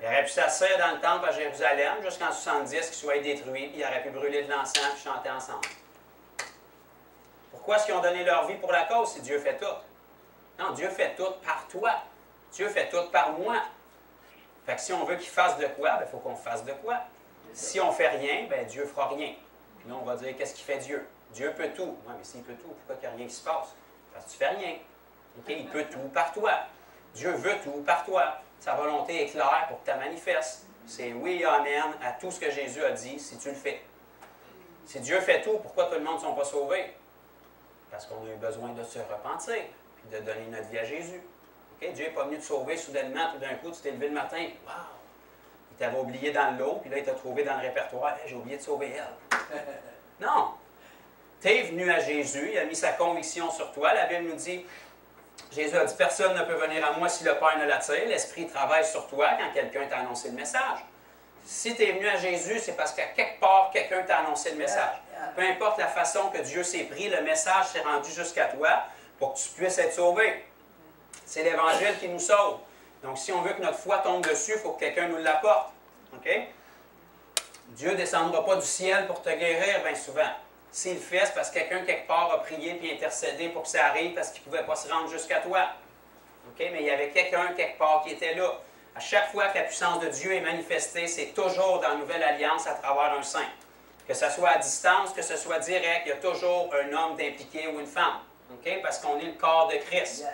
Il aurait pu s'asseoir dans le temple à Jérusalem jusqu'en 70 qu'il soit détruit, puis il aurait pu brûler de l'encens et chanter ensemble. Pourquoi est-ce qu'ils ont donné leur vie pour la cause si Dieu fait tout? Non, Dieu fait tout par toi. Dieu fait tout par moi. Fait que si on veut qu'il fasse de quoi, il faut qu'on fasse de quoi. Si on ne fait rien, bien, Dieu ne fera rien. Puis là, on va dire, qu'est-ce qu'il fait Dieu? Dieu peut tout. Oui, mais s'il peut tout, pourquoi il n'y a rien qui se passe? Parce que tu ne fais rien. Okay? Il peut tout par toi. Dieu veut tout par toi. Sa volonté est claire pour que tu la manifestes. C'est oui et amen à tout ce que Jésus a dit si tu le fais. Si Dieu fait tout, pourquoi tout le monde ne sont pas sauvés? Parce qu'on a eu besoin de se repentir et de donner notre vie à Jésus. Okay? Dieu n'est pas venu te sauver soudainement, tout d'un coup, tu t'es levé le matin. Wow! Il t'avait oublié dans l'eau, puis là, il t'a trouvé dans le répertoire. Hey, j'ai oublié de sauver elle. Non! Tu es venu à Jésus, il a mis sa conviction sur toi. La Bible nous dit, Jésus a dit, personne ne peut venir à moi si le Père ne l'attire. L'Esprit travaille sur toi quand quelqu'un t'a annoncé le message. Si tu es venu à Jésus, c'est parce qu'à quelque part, quelqu'un t'a annoncé le message. Peu importe la façon que Dieu s'est pris, le message s'est rendu jusqu'à toi pour que tu puisses être sauvé. C'est l'Évangile qui nous sauve. Donc, si on veut que notre foi tombe dessus, il faut que quelqu'un nous l'apporte. OK? Dieu ne descendra pas du ciel pour te guérir, bien souvent. S'il le fait, c'est parce que quelqu'un, quelque part, a prié et intercédé pour que ça arrive parce qu'il ne pouvait pas se rendre jusqu'à toi. OK? Mais il y avait quelqu'un, quelque part, qui était là. À chaque fois que la puissance de Dieu est manifestée, c'est toujours dans la Nouvelle Alliance à travers un saint. Que ce soit à distance, que ce soit direct, il y a toujours un homme d'impliqué ou une femme. OK? Parce qu'on est le corps de Christ.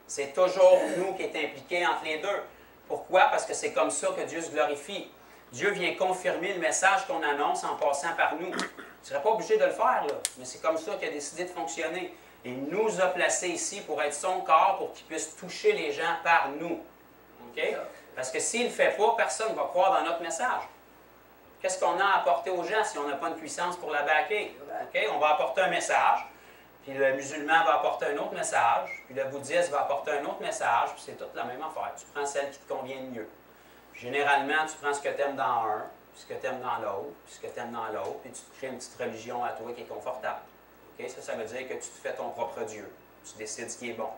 C'est toujours nous qui est impliqués entre les deux. Pourquoi? Parce que c'est comme ça que Dieu se glorifie. Dieu vient confirmer le message qu'on annonce en passant par nous. Tu ne serais pas obligé de le faire, là, mais c'est comme ça qu'il a décidé de fonctionner. Il nous a placés ici pour être son corps, pour qu'il puisse toucher les gens par nous. Okay? Parce que s'il ne le fait pas, personne ne va croire dans notre message. Qu'est-ce qu'on a à apporter aux gens si on n'a pas de puissance pour la backer? Okay? On va apporter un message, puis le musulman va apporter un autre message, puis le bouddhiste va apporter un autre message, puis c'est toute la même affaire. Tu prends celle qui te convient le mieux. Puis généralement, tu prends ce que tu aimes dans un, puis ce que tu aimes dans l'autre, puis ce que tu aimes dans l'autre, puis tu te crées une petite religion à toi qui est confortable. Okay? Ça veut dire que tu te fais ton propre Dieu. Tu décides ce qui est bon.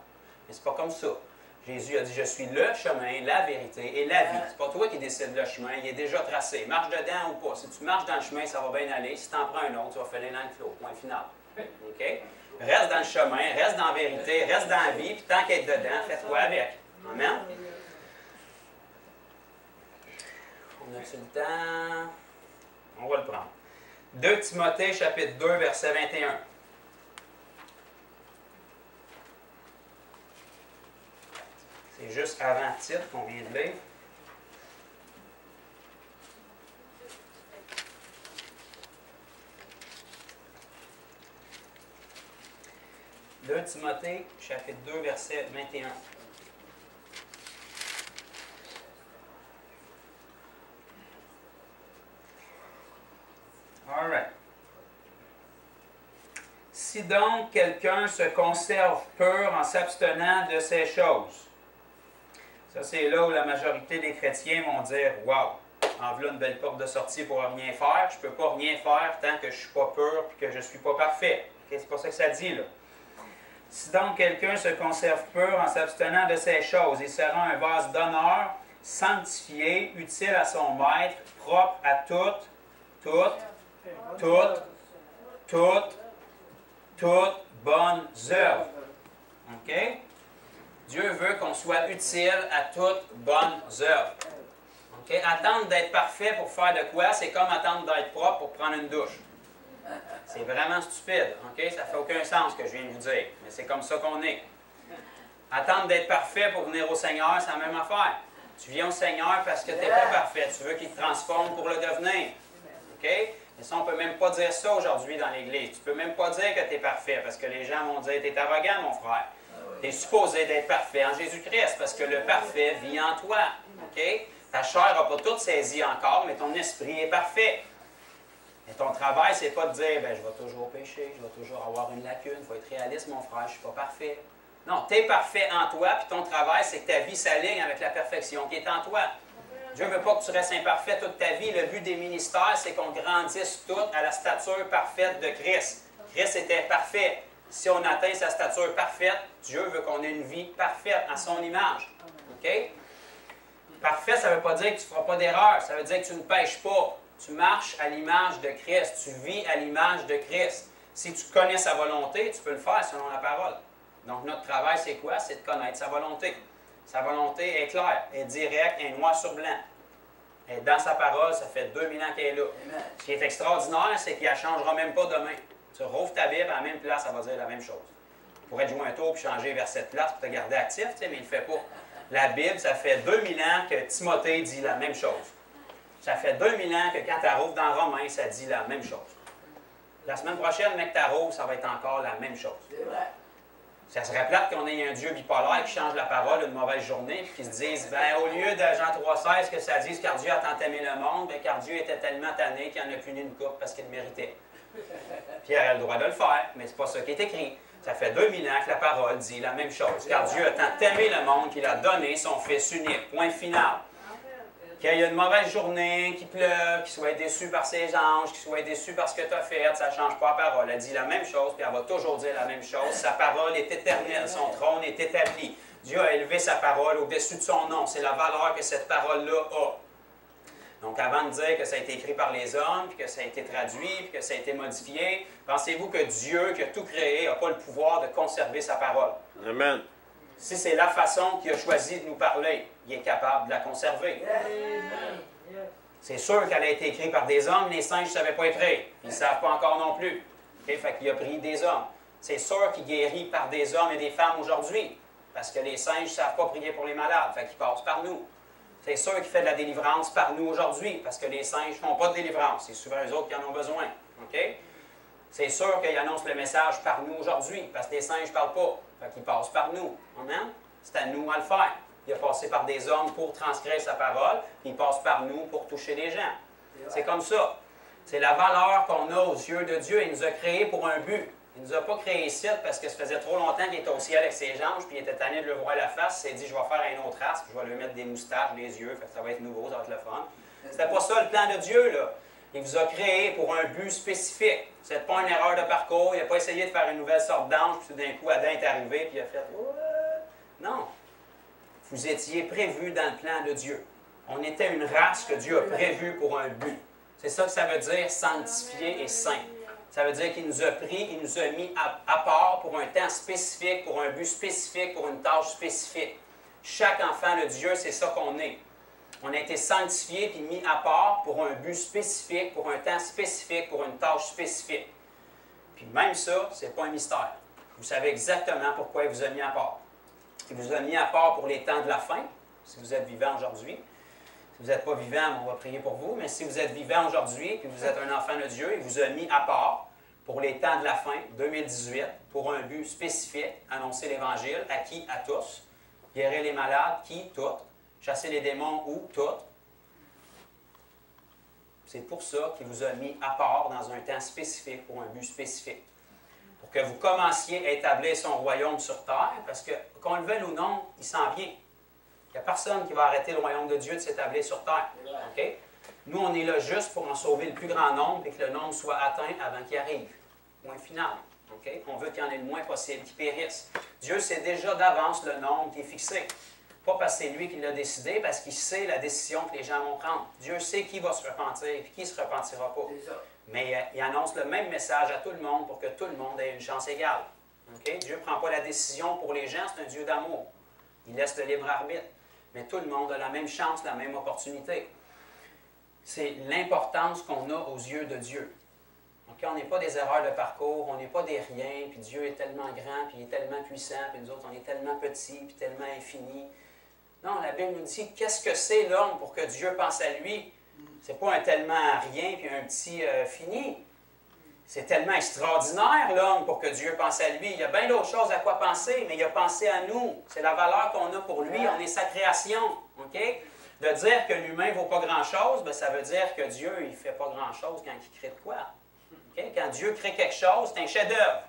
Mais c'est pas comme ça. Jésus a dit, je suis le chemin, la vérité et la vie. C'est pas toi qui décides le chemin, il est déjà tracé. Marche dedans ou pas. Si tu marches dans le chemin, ça va bien aller. Si tu en prends un autre, tu vas finir dans le flot. Point final. Okay? Reste dans le chemin, reste dans la vérité, reste dans la vie, puis tant qu'être dedans, fais-toi avec. Amen? On a-tu le temps? On va le prendre. 2 Timothée, chapitre 2, verset 21. C'est juste avant le titre qu'on vient de lire. 2 Timothée, chapitre 2, verset 21. All right. Si donc quelqu'un se conserve pur en s'abstenant de ces choses, ça c'est là où la majorité des chrétiens vont dire « Wow, en voilà une belle porte de sortie pour rien faire, je ne peux pas rien faire tant que je ne suis pas pur et que je ne suis pas parfait. Okay? » C'est pas ça que ça dit là. Si donc quelqu'un se conserve pur en s'abstenant de ces choses, il sera un vase d'honneur, sanctifié, utile à son maître, propre à toutes bonnes œuvres. OK? Dieu veut qu'on soit utile à toutes bonnes œuvres. OK? Attendre d'être parfait pour faire de quoi, c'est comme attendre d'être propre pour prendre une douche. C'est vraiment stupide. OK? Ça ne fait aucun sens ce que je viens de vous dire. Mais c'est comme ça qu'on est. Attendre d'être parfait pour venir au Seigneur, c'est la même affaire. Tu viens au Seigneur parce que tu n'es pas parfait. Tu veux qu'il te transforme pour le devenir. OK? Mais ça, on ne peut même pas dire ça aujourd'hui dans l'Église. Tu ne peux même pas dire que tu es parfait parce que les gens vont dire « Tu es arrogant, mon frère. Tu es supposé d'être parfait en Jésus-Christ parce que le parfait vit en toi. OK? Ta chair n'a pas tout saisi encore, mais ton esprit est parfait. Et ton travail, c'est pas de dire ben, je vais toujours pécher, je vais toujours avoir une lacune, il faut être réaliste, mon frère, je ne suis pas parfait. Non, tu es parfait en toi, puis ton travail, c'est que ta vie s'aligne avec la perfection qui est en toi. Dieu ne veut pas que tu restes imparfait toute ta vie. Le but des ministères, c'est qu'on grandisse tous à la stature parfaite de Christ. Christ était parfait. Si on atteint sa stature parfaite, Dieu veut qu'on ait une vie parfaite à son image. OK? Parfait, ça ne veut pas dire que tu ne feras pas d'erreur. Ça veut dire que tu ne pêches pas. Tu marches à l'image de Christ. Tu vis à l'image de Christ. Si tu connais sa volonté, tu peux le faire selon la parole. Donc, notre travail, c'est quoi? C'est de connaître sa volonté. Sa volonté est claire, est directe, est noir sur blanc. Elle est dans sa parole, ça fait 2000 ans qu'elle est là. Ce qui est extraordinaire, c'est qu'elle ne changera même pas demain. Tu rouvres ta Bible à la même place, ça va dire la même chose. Tu pourrais te jouer un tour et changer verset de place pour te garder actif, mais il ne le fait pas. La Bible, ça fait 2000 ans que Timothée dit la même chose. Ça fait 2000 ans que quand tu rouvres dans Romains, ça dit la même chose. La semaine prochaine, mec, tu rouvres, ça va être encore la même chose. Ça serait plate qu'on ait un Dieu bipolaire qui change la parole une mauvaise journée puis qui se dise, ben, au lieu de Jean 3,16 que ça dise car Dieu a tant aimé le monde, ben, car Dieu était tellement tanné qu'il en a puni une coupe parce qu'il le méritait. Pierre a le droit de le faire, mais c'est pas ça qui est écrit. Ça fait 2000 ans que la parole dit la même chose. Car Dieu a tant aimé le monde qu'il a donné son Fils unique. Point final. Qu'il y ait une mauvaise journée, qu'il pleuve, qu'il soit déçu par ses anges, qu'il soit déçu par ce que tu as fait, ça ne change pas la parole. Elle dit la même chose, puis elle va toujours dire la même chose. Sa parole est éternelle, son trône est établi. Dieu a élevé sa parole au-dessus de son nom. C'est la valeur que cette parole-là a. Donc, avant de dire que ça a été écrit par les hommes, puis que ça a été traduit, puis que ça a été modifié, pensez-vous que Dieu, qui a tout créé, n'a pas le pouvoir de conserver sa parole? Amen. Si c'est la façon qu'il a choisi de nous parler, il est capable de la conserver. C'est sûr qu'elle a été écrite par des hommes, les singes ne savaient pas écrire. Ils ne savent pas encore non plus. Okay? Fait qu'il a pris des hommes. C'est sûr qu'il guérit par des hommes et des femmes aujourd'hui, parce que les singes ne savent pas prier pour les malades, fait qu'ils passent par nous. C'est sûr qu'il fait de la délivrance par nous aujourd'hui, parce que les singes ne font pas de délivrance. C'est souvent eux autres qui en ont besoin. Okay? C'est sûr qu'il annonce le message par nous aujourd'hui, parce que les singes ne parlent pas. Fait qu'ils passent par nous. Amen? C'est à nous à le faire. Il a passé par des hommes pour transcrire sa parole, puis il passe par nous pour toucher les gens. C'est comme ça. C'est la valeur qu'on a aux yeux de Dieu. Il nous a créés pour un but. Il ne nous a pas créés ici parce que ça faisait trop longtemps qu'il était au ciel avec ses anges, puis il était tanné de le voir à la face. Il s'est dit, je vais faire un autre race, puis je vais lui mettre des moustaches, des yeux, fait que ça va être nouveau, ça va être le fun. C'était pas ça le plan de Dieu, là. Il vous a créé pour un but spécifique. Ce n'est pas une erreur de parcours. Il n'a pas essayé de faire une nouvelle sorte d'ange, puis tout d'un coup, Adam est arrivé, puis il a fait « What? » Non. Vous étiez prévus dans le plan de Dieu. On était une race que Dieu a prévue pour un but. C'est ça que ça veut dire, sanctifié et saint. Ça veut dire qu'il nous a pris, il nous a mis à part pour un temps spécifique, pour un but spécifique, pour une tâche spécifique. Chaque enfant de Dieu, c'est ça qu'on est. On a été sanctifiés puis mis à part pour un but spécifique, pour un temps spécifique, pour une tâche spécifique. Puis même ça, ce n'est pas un mystère. Vous savez exactement pourquoi il vous a mis à part. qui vous a mis à part pour les temps de la fin, si vous êtes vivant aujourd'hui. Si vous n'êtes pas vivant, on va prier pour vous, mais si vous êtes vivant aujourd'hui, puis vous êtes un enfant de Dieu, il vous a mis à part pour les temps de la fin, 2018, pour un but spécifique, annoncer l'Évangile, à qui? À tous. Guérir les malades, qui? Toutes. Chasser les démons, où? Toutes. C'est pour ça qu'il vous a mis à part dans un temps spécifique, pour un but spécifique. Pour que vous commenciez à établir son royaume sur terre, parce que, qu'on le veuille ou non, il s'en vient. Il n'y a personne qui va arrêter le royaume de Dieu de s'établir sur terre. Okay? Nous, on est là juste pour en sauver le plus grand nombre et que le nombre soit atteint avant qu'il arrive. Point final. Okay? On veut qu'il y en ait le moins possible qui périssent. Dieu sait déjà d'avance le nombre qui est fixé. Pas parce que c'est lui qui l'a décidé, parce qu'il sait la décision que les gens vont prendre. Dieu sait qui va se repentir et qui ne se repentira pas. Mais il annonce le même message à tout le monde pour que tout le monde ait une chance égale. Okay? Dieu ne prend pas la décision pour les gens, c'est un Dieu d'amour. Il laisse le libre arbitre. Mais tout le monde a la même chance, la même opportunité. C'est l'importance qu'on a aux yeux de Dieu. Okay? On n'est pas des erreurs de parcours, on n'est pas des riens, puis Dieu est tellement grand, puis il est tellement puissant, puis nous autres, on est tellement petits, puis tellement infinis. Non, la Bible nous dit, qu'est-ce que c'est l'homme pour que Dieu pense à lui? C'est pas un tellement rien, puis un petit fini. C'est tellement extraordinaire, l'homme, pour que Dieu pense à lui. Il y a bien d'autres choses à quoi penser, mais il a pensé à nous. C'est la valeur qu'on a pour lui. On est sa création. Okay? De dire que l'humain ne vaut pas grand-chose, bien, ça veut dire que Dieu ne fait pas grand-chose quand il crée de quoi. Okay? Quand Dieu crée quelque chose, c'est un chef-d'œuvre.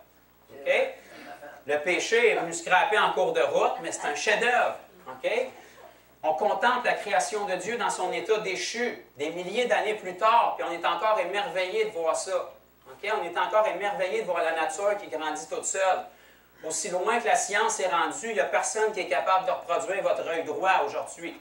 Okay? Le péché est venu scraper en cours de route, mais c'est un chef-d'œuvre. Okay? On contemple la création de Dieu dans son état déchu, des milliers d'années plus tard, puis on est encore émerveillé de voir ça. Okay? On est encore émerveillé de voir la nature qui grandit toute seule. Aussi loin que la science est rendue, il n'y a personne qui est capable de reproduire votre œil droit aujourd'hui.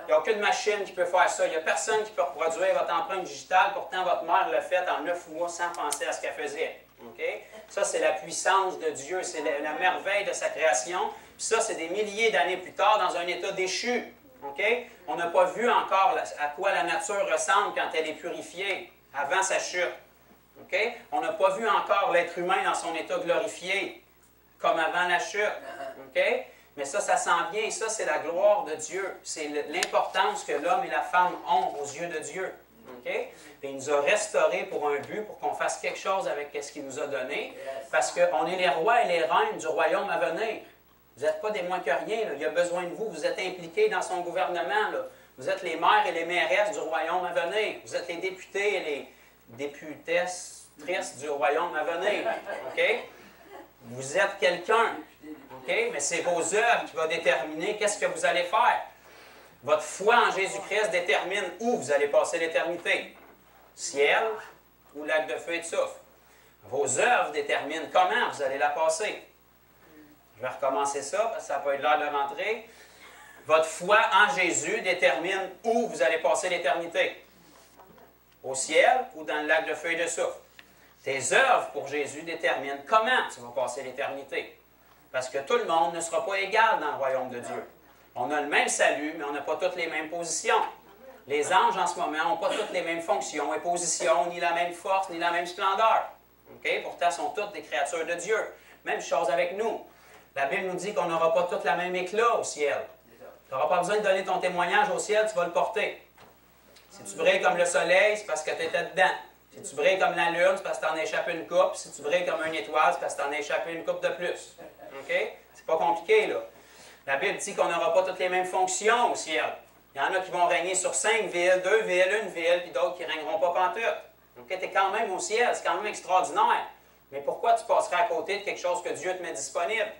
Il n'y a aucune machine qui peut faire ça. Il n'y a personne qui peut reproduire votre empreinte digitale. Pourtant, votre mère l'a fait en 9 mois sans penser à ce qu'elle faisait. Okay? Ça, c'est la puissance de Dieu. C'est la merveille de sa création. Puis ça, c'est des milliers d'années plus tard dans un état déchu. Okay? On n'a pas vu encore à quoi la nature ressemble quand elle est purifiée, avant sa chute. Okay? On n'a pas vu encore l'être humain dans son état glorifié, comme avant la chute. Okay? Mais ça s'en vient. Ça, c'est la gloire de Dieu. C'est l'importance que l'homme et la femme ont aux yeux de Dieu. Okay? Et il nous a restaurés pour un but, pour qu'on fasse quelque chose avec ce qu'il nous a donné, parce qu'on est les rois et les reines du royaume à venir. Vous n'êtes pas des moins que rien. Là. Il a besoin de vous. Vous êtes impliqués dans son gouvernement. Là. Vous êtes les maires et les mairesses du royaume à venir. Vous êtes les députés et les députesses du royaume à venir. Okay? Vous êtes quelqu'un. Okay? Mais c'est vos œuvres qui vont déterminer qu'est-ce que vous allez faire. Votre foi en Jésus-Christ détermine où vous allez passer l'éternité. Ciel ou lac de feu et de soufre. Vos œuvres déterminent comment vous allez la passer. Je vais recommencer ça parce que ça n'a pas eu l'air de rentrer. Votre foi en Jésus détermine où vous allez passer l'éternité. Au ciel ou dans le lac de feu et de soufre. Tes œuvres pour Jésus déterminent comment tu vas passer l'éternité. Parce que tout le monde ne sera pas égal dans le royaume de Dieu. On a le même salut, mais on n'a pas toutes les mêmes positions. Les anges, en ce moment, n'ont pas toutes les mêmes fonctions et positions, ni la même force, ni la même splendeur. Okay? Pourtant, ils sont toutes des créatures de Dieu. Même chose avec nous. La Bible nous dit qu'on n'aura pas tous la même éclat au ciel. Tu n'auras pas besoin de donner ton témoignage au ciel, tu vas le porter. Si tu brilles comme le soleil, c'est parce que tu étais dedans. Si tu brilles comme la lune, c'est parce que tu en as échappé une coupe. Si tu brilles comme une étoile, c'est parce que tu en as échappé une coupe de plus. Okay? C'est pas compliqué, là. La Bible dit qu'on n'aura pas toutes les mêmes fonctions au ciel. Il y en a qui vont régner sur 5 villes, 2 villes, une ville, puis d'autres qui ne régneront pas pantoute. Okay? Tu es quand même au ciel, c'est quand même extraordinaire. Mais pourquoi tu passerais à côté de quelque chose que Dieu te met disponible?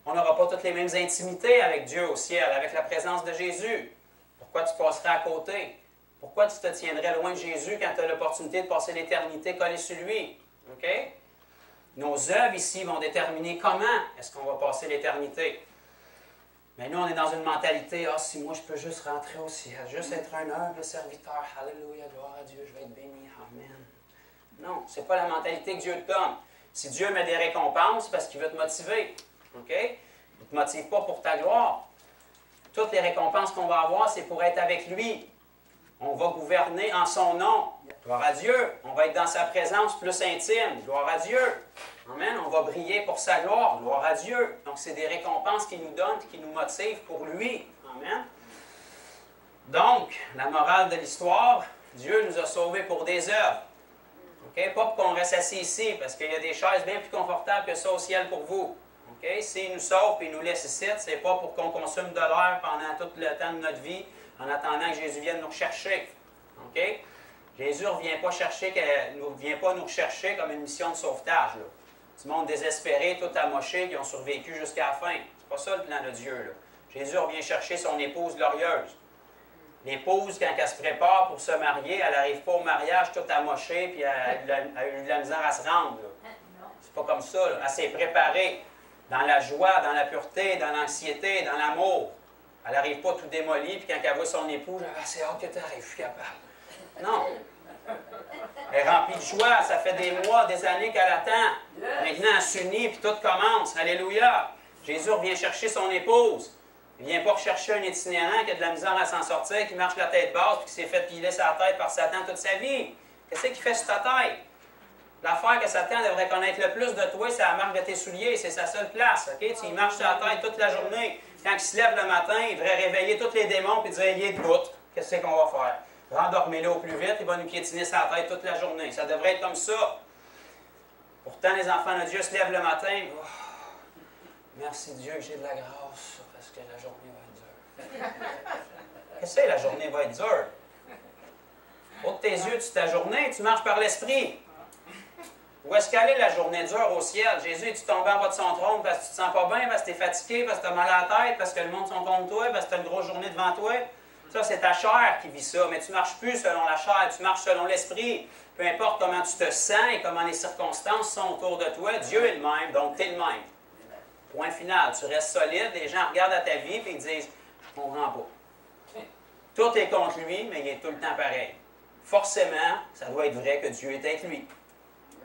On n'aura pas toutes les mêmes intimités avec Dieu au ciel, avec la présence de Jésus. Pourquoi tu passerais à côté? Pourquoi tu te tiendrais loin de Jésus quand tu as l'opportunité de passer l'éternité collée sur lui? Okay? Nos œuvres ici vont déterminer comment est-ce qu'on va passer l'éternité. Mais nous, on est dans une mentalité, « Ah, si moi je peux juste rentrer au ciel, juste être un humble serviteur, Alléluia, gloire à Dieu, je vais être béni, Amen. » Non, ce n'est pas la mentalité que Dieu te donne. Si Dieu met des récompenses, c'est parce qu'il veut te motiver. Okay? Il ne te motive pas pour ta gloire. Toutes les récompenses qu'on va avoir, c'est pour être avec lui. On va gouverner en son nom. Gloire à Dieu. On va être dans sa présence plus intime. Gloire à Dieu. Amen. On va briller pour sa gloire. Gloire à Dieu. Donc, c'est des récompenses qu'il nous donne, qui nous motivent pour lui. Amen. Donc, la morale de l'histoire, Dieu nous a sauvés pour des œuvres. Okay? Pas pour qu'on reste assis ici, parce qu'il y a des chaises bien plus confortables que ça au ciel pour vous. Okay? S'il nous sauve et il nous laisse ici, ce n'est pas pour qu'on consomme de l'air pendant tout le temps de notre vie, en attendant que Jésus vienne nous rechercher. Okay? Jésus ne vient pas nous rechercher comme une mission de sauvetage. Là. Du monde désespéré, tout amoché, qui ont survécu jusqu'à la fin. C'est pas ça le plan de Dieu. Là. Jésus revient chercher son épouse glorieuse. L'épouse, quand elle se prépare pour se marier, elle n'arrive pas au mariage toute amochée, puis elle a eu de la misère à se rendre. C'est pas comme ça. Là. Elle s'est préparée dans la joie, dans la pureté, dans l'anxiété, dans l'amour. Elle n'arrive pas tout démolie, puis quand elle voit son époux, elle a assez hâte que tu arrives, je suis capable. Non. Elle est remplie de joie, ça fait des mois, des années qu'elle attend. Maintenant, elle s'unit, puis tout commence. Alléluia. Jésus revient chercher son épouse. Il ne vient pas rechercher un itinérant qui a de la misère à s'en sortir, qui marche la tête basse, puis qui s'est fait piler sa tête par Satan toute sa vie. Qu'est-ce qu'il fait sur ta tête? L'affaire que Satan devrait connaître le plus de toi, c'est la marque de tes souliers. C'est sa seule place. Okay? Tu y marches sur la tête toute la journée. Quand il se lève le matin, il devrait réveiller tous les démons et dire « Il est debout. Qu'est-ce qu'on va faire? » Rendormez-le au plus vite, il va nous piétiner sa tête toute la journée. Ça devrait être comme ça. Pourtant, les enfants de Dieu se lèvent le matin. Oh, merci Dieu que j'ai de la grâce, parce que la journée va être dure. Qu'est-ce que c'est, la journée va être dure? Ôte tes yeux de ta journée, tu marches par l'esprit. Où est-ce qu'elle est la journée dure au ciel? Jésus, es-tu tombé en bas de son trône parce que tu te sens pas bien, parce que tu es fatigué, parce que tu as mal à la tête, parce que le monde sont contre toi, parce que tu as une grosse journée devant toi? Ça, c'est ta chair qui vit ça, mais tu ne marches plus selon la chair, tu marches selon l'esprit. Peu importe comment tu te sens et comment les circonstances sont autour de toi, Dieu est le même, donc tu es le même. Point final, tu restes solide, les gens regardent à ta vie et ils disent « Je ne comprends pas ». Tout est contre lui, mais il est tout le temps pareil. Forcément, ça doit être vrai que Dieu est avec lui.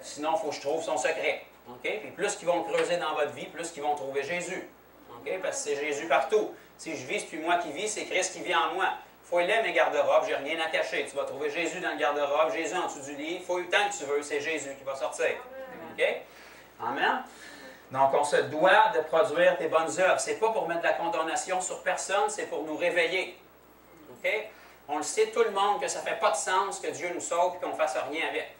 Sinon, il faut que je trouve son secret. Okay? Puis plus qu'ils vont creuser dans votre vie, plus qu'ils vont trouver Jésus. Okay? Parce que c'est Jésus partout. Si je vis, c'est plus moi qui vis, c'est Christ qui vit en moi. Fouille-les mes garde-robes, j'ai rien à cacher. Tu vas trouver Jésus dans le garde-robe, Jésus en dessous du lit. Fouille tant que tu veux, c'est Jésus qui va sortir. Okay? Amen? Donc, on se doit de produire des bonnes œuvres. Ce n'est pas pour mettre de la condamnation sur personne, c'est pour nous réveiller. Okay? On le sait, tout le monde, que ça ne fait pas de sens que Dieu nous sauve et qu'on ne fasse rien avec.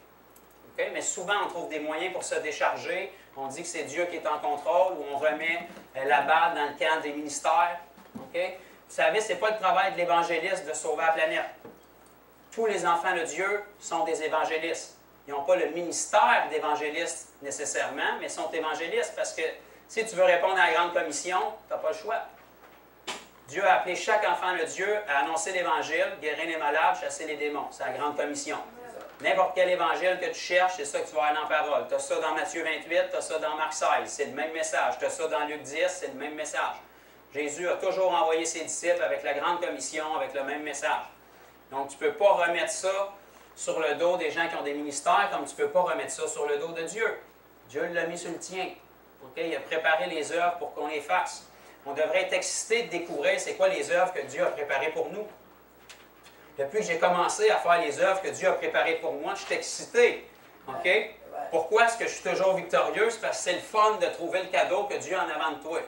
Okay? Mais souvent, on trouve des moyens pour se décharger. On dit que c'est Dieu qui est en contrôle, ou on remet la balle dans le camp des ministères. Okay? Vous savez, ce n'est pas le travail de l'évangéliste de sauver la planète. Tous les enfants de Dieu sont des évangélistes. Ils n'ont pas le ministère d'évangéliste nécessairement, mais sont évangélistes parce que si tu veux répondre à la grande commission, tu n'as pas le choix. Dieu a appelé chaque enfant de Dieu à annoncer l'Évangile, guérir les malades, chasser les démons. C'est la grande commission. N'importe quel évangile que tu cherches, c'est ça que tu vas avoir en parole. Tu as ça dans Matthieu 28, tu as ça dans Marc 16, c'est le même message. Tu as ça dans Luc 10, c'est le même message. Jésus a toujours envoyé ses disciples avec la grande commission, avec le même message. Donc, tu ne peux pas remettre ça sur le dos des gens qui ont des ministères, comme tu ne peux pas remettre ça sur le dos de Dieu. Dieu l'a mis sur le tien. Okay? Il a préparé les œuvres pour qu'on les fasse. On devrait être excité de découvrir c'est quoi les œuvres que Dieu a préparées pour nous. Depuis que j'ai commencé à faire les œuvres que Dieu a préparées pour moi, je suis excité. Okay? Pourquoi est-ce que je suis toujours victorieux? C'est parce que c'est le fun de trouver le cadeau que Dieu a en avant de toi.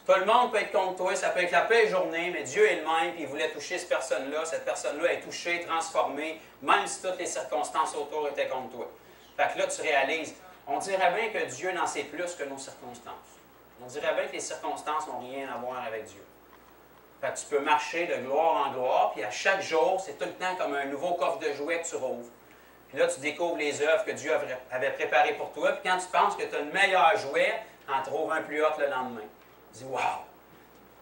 Tout le monde peut être contre toi, ça peut être la paix journée, mais Dieu est le même, puis il voulait toucher cette personne-là. Cette personne-là est touchée, transformée, même si toutes les circonstances autour étaient contre toi. Fait que là, tu réalises, on dirait bien que Dieu n'en sait plus que nos circonstances. On dirait bien que les circonstances n'ont rien à voir avec Dieu. Fait que tu peux marcher de gloire en gloire, puis à chaque jour, c'est tout le temps comme un nouveau coffre de jouets que tu rouvres. Puis là, tu découvres les œuvres que Dieu avait préparées pour toi, puis quand tu penses que tu as le meilleur jouet, tu en trouves un plus haut le lendemain. Tu dis, wow!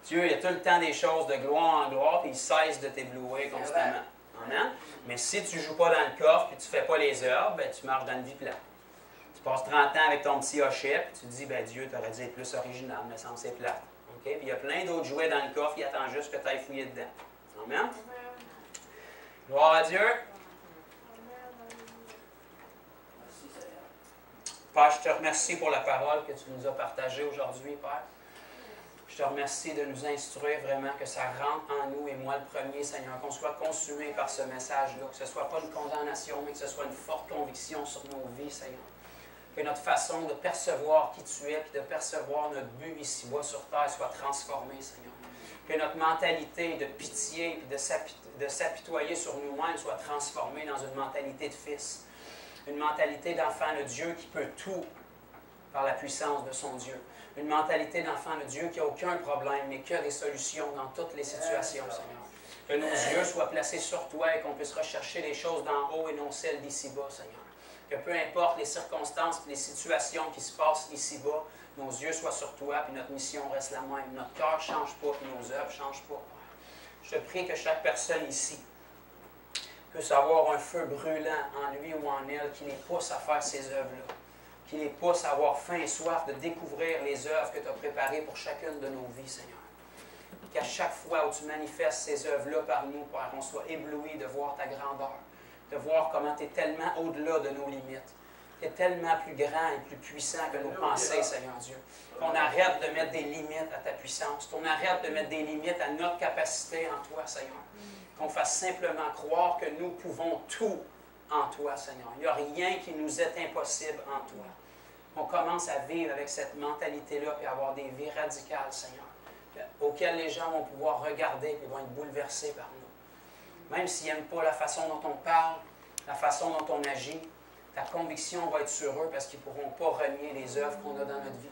Dieu, il y a tout le temps des choses de gloire en gloire, puis il cesse de t'éblouir constamment. Amen? Mais si tu ne joues pas dans le coffre, puis tu ne fais pas les œuvres, ben, tu marches dans une vie plate. Tu passes 30 ans avec ton petit hochet, puis tu te dis, ben, Dieu, tu aurais dû être plus original, mais ça me semble c'est plate. Okay? Puis il y a plein d'autres jouets dans le coffre, il attend juste que tu ailles fouiller dedans. Amen? Gloire à Dieu. Père, je te remercie pour la parole que tu nous as partagée aujourd'hui, Père. Je te remercie de nous instruire vraiment, que ça rentre en nous, et moi le premier, Seigneur, qu'on soit consumé par ce message-là, que ce ne soit pas une condamnation, mais que ce soit une forte conviction sur nos vies, Seigneur. Que notre façon de percevoir qui tu es, puis de percevoir notre but ici-bas sur terre soit transformée, Seigneur. Que notre mentalité de pitié et de s'apitoyer sur nous-mêmes soit transformée dans une mentalité de fils. Une mentalité d'enfant de Dieu qui peut tout par la puissance de son Dieu. Une mentalité d'enfant de Dieu qui n'a aucun problème, mais qui a des solutions dans toutes les situations, Seigneur. Que nos yeux soient placés sur toi et qu'on puisse rechercher les choses d'en haut et non celles d'ici-bas, Seigneur. Que peu importe les circonstances, les situations qui se passent ici-bas, nos yeux soient sur toi, puis notre mission reste la même. Notre cœur ne change pas, puis nos œuvres ne changent pas. Je te prie que chaque personne ici puisse avoir un feu brûlant en lui ou en elle qui les pousse à faire ces œuvres-là, qui les pousse à avoir faim et soif de découvrir les œuvres que tu as préparées pour chacune de nos vies, Seigneur. Qu'à chaque fois où tu manifestes ces œuvres-là par nous, Père, on soit ébloui de voir ta grandeur, de voir comment tu es tellement au-delà de nos limites. Tu es tellement plus grand et plus puissant que nos pensées, Seigneur Dieu. Qu'on arrête de mettre des limites à ta puissance, qu'on arrête de mettre des limites à notre capacité en toi, Seigneur. Qu'on fasse simplement croire que nous pouvons tout en toi, Seigneur. Il n'y a rien qui nous est impossible en toi. On commence à vivre avec cette mentalité-là et avoir des vies radicales, Seigneur, auxquelles les gens vont pouvoir regarder et vont être bouleversés par nous. Même s'ils n'aiment pas la façon dont on parle, la façon dont on agit, ta conviction va être sur eux parce qu'ils ne pourront pas renier les œuvres qu'on a dans notre vie.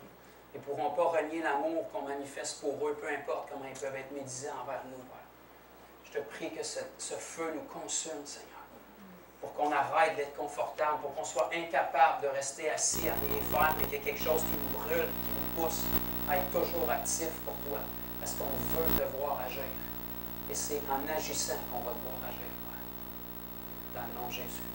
Ils ne pourront pas renier l'amour qu'on manifeste pour eux, peu importe comment ils peuvent être médisés envers nous, Père. Je te prie que ce feu nous consume, Seigneur, pour qu'on arrête d'être confortable, pour qu'on soit incapable de rester assis à rien faire, mais qu'il y ait quelque chose qui nous brûle, qui nous pousse à être toujours actif pour toi, parce qu'on veut te voir agir. Et c'est en agissant qu'on va te voir agir, Père. Dans le nom de Jésus.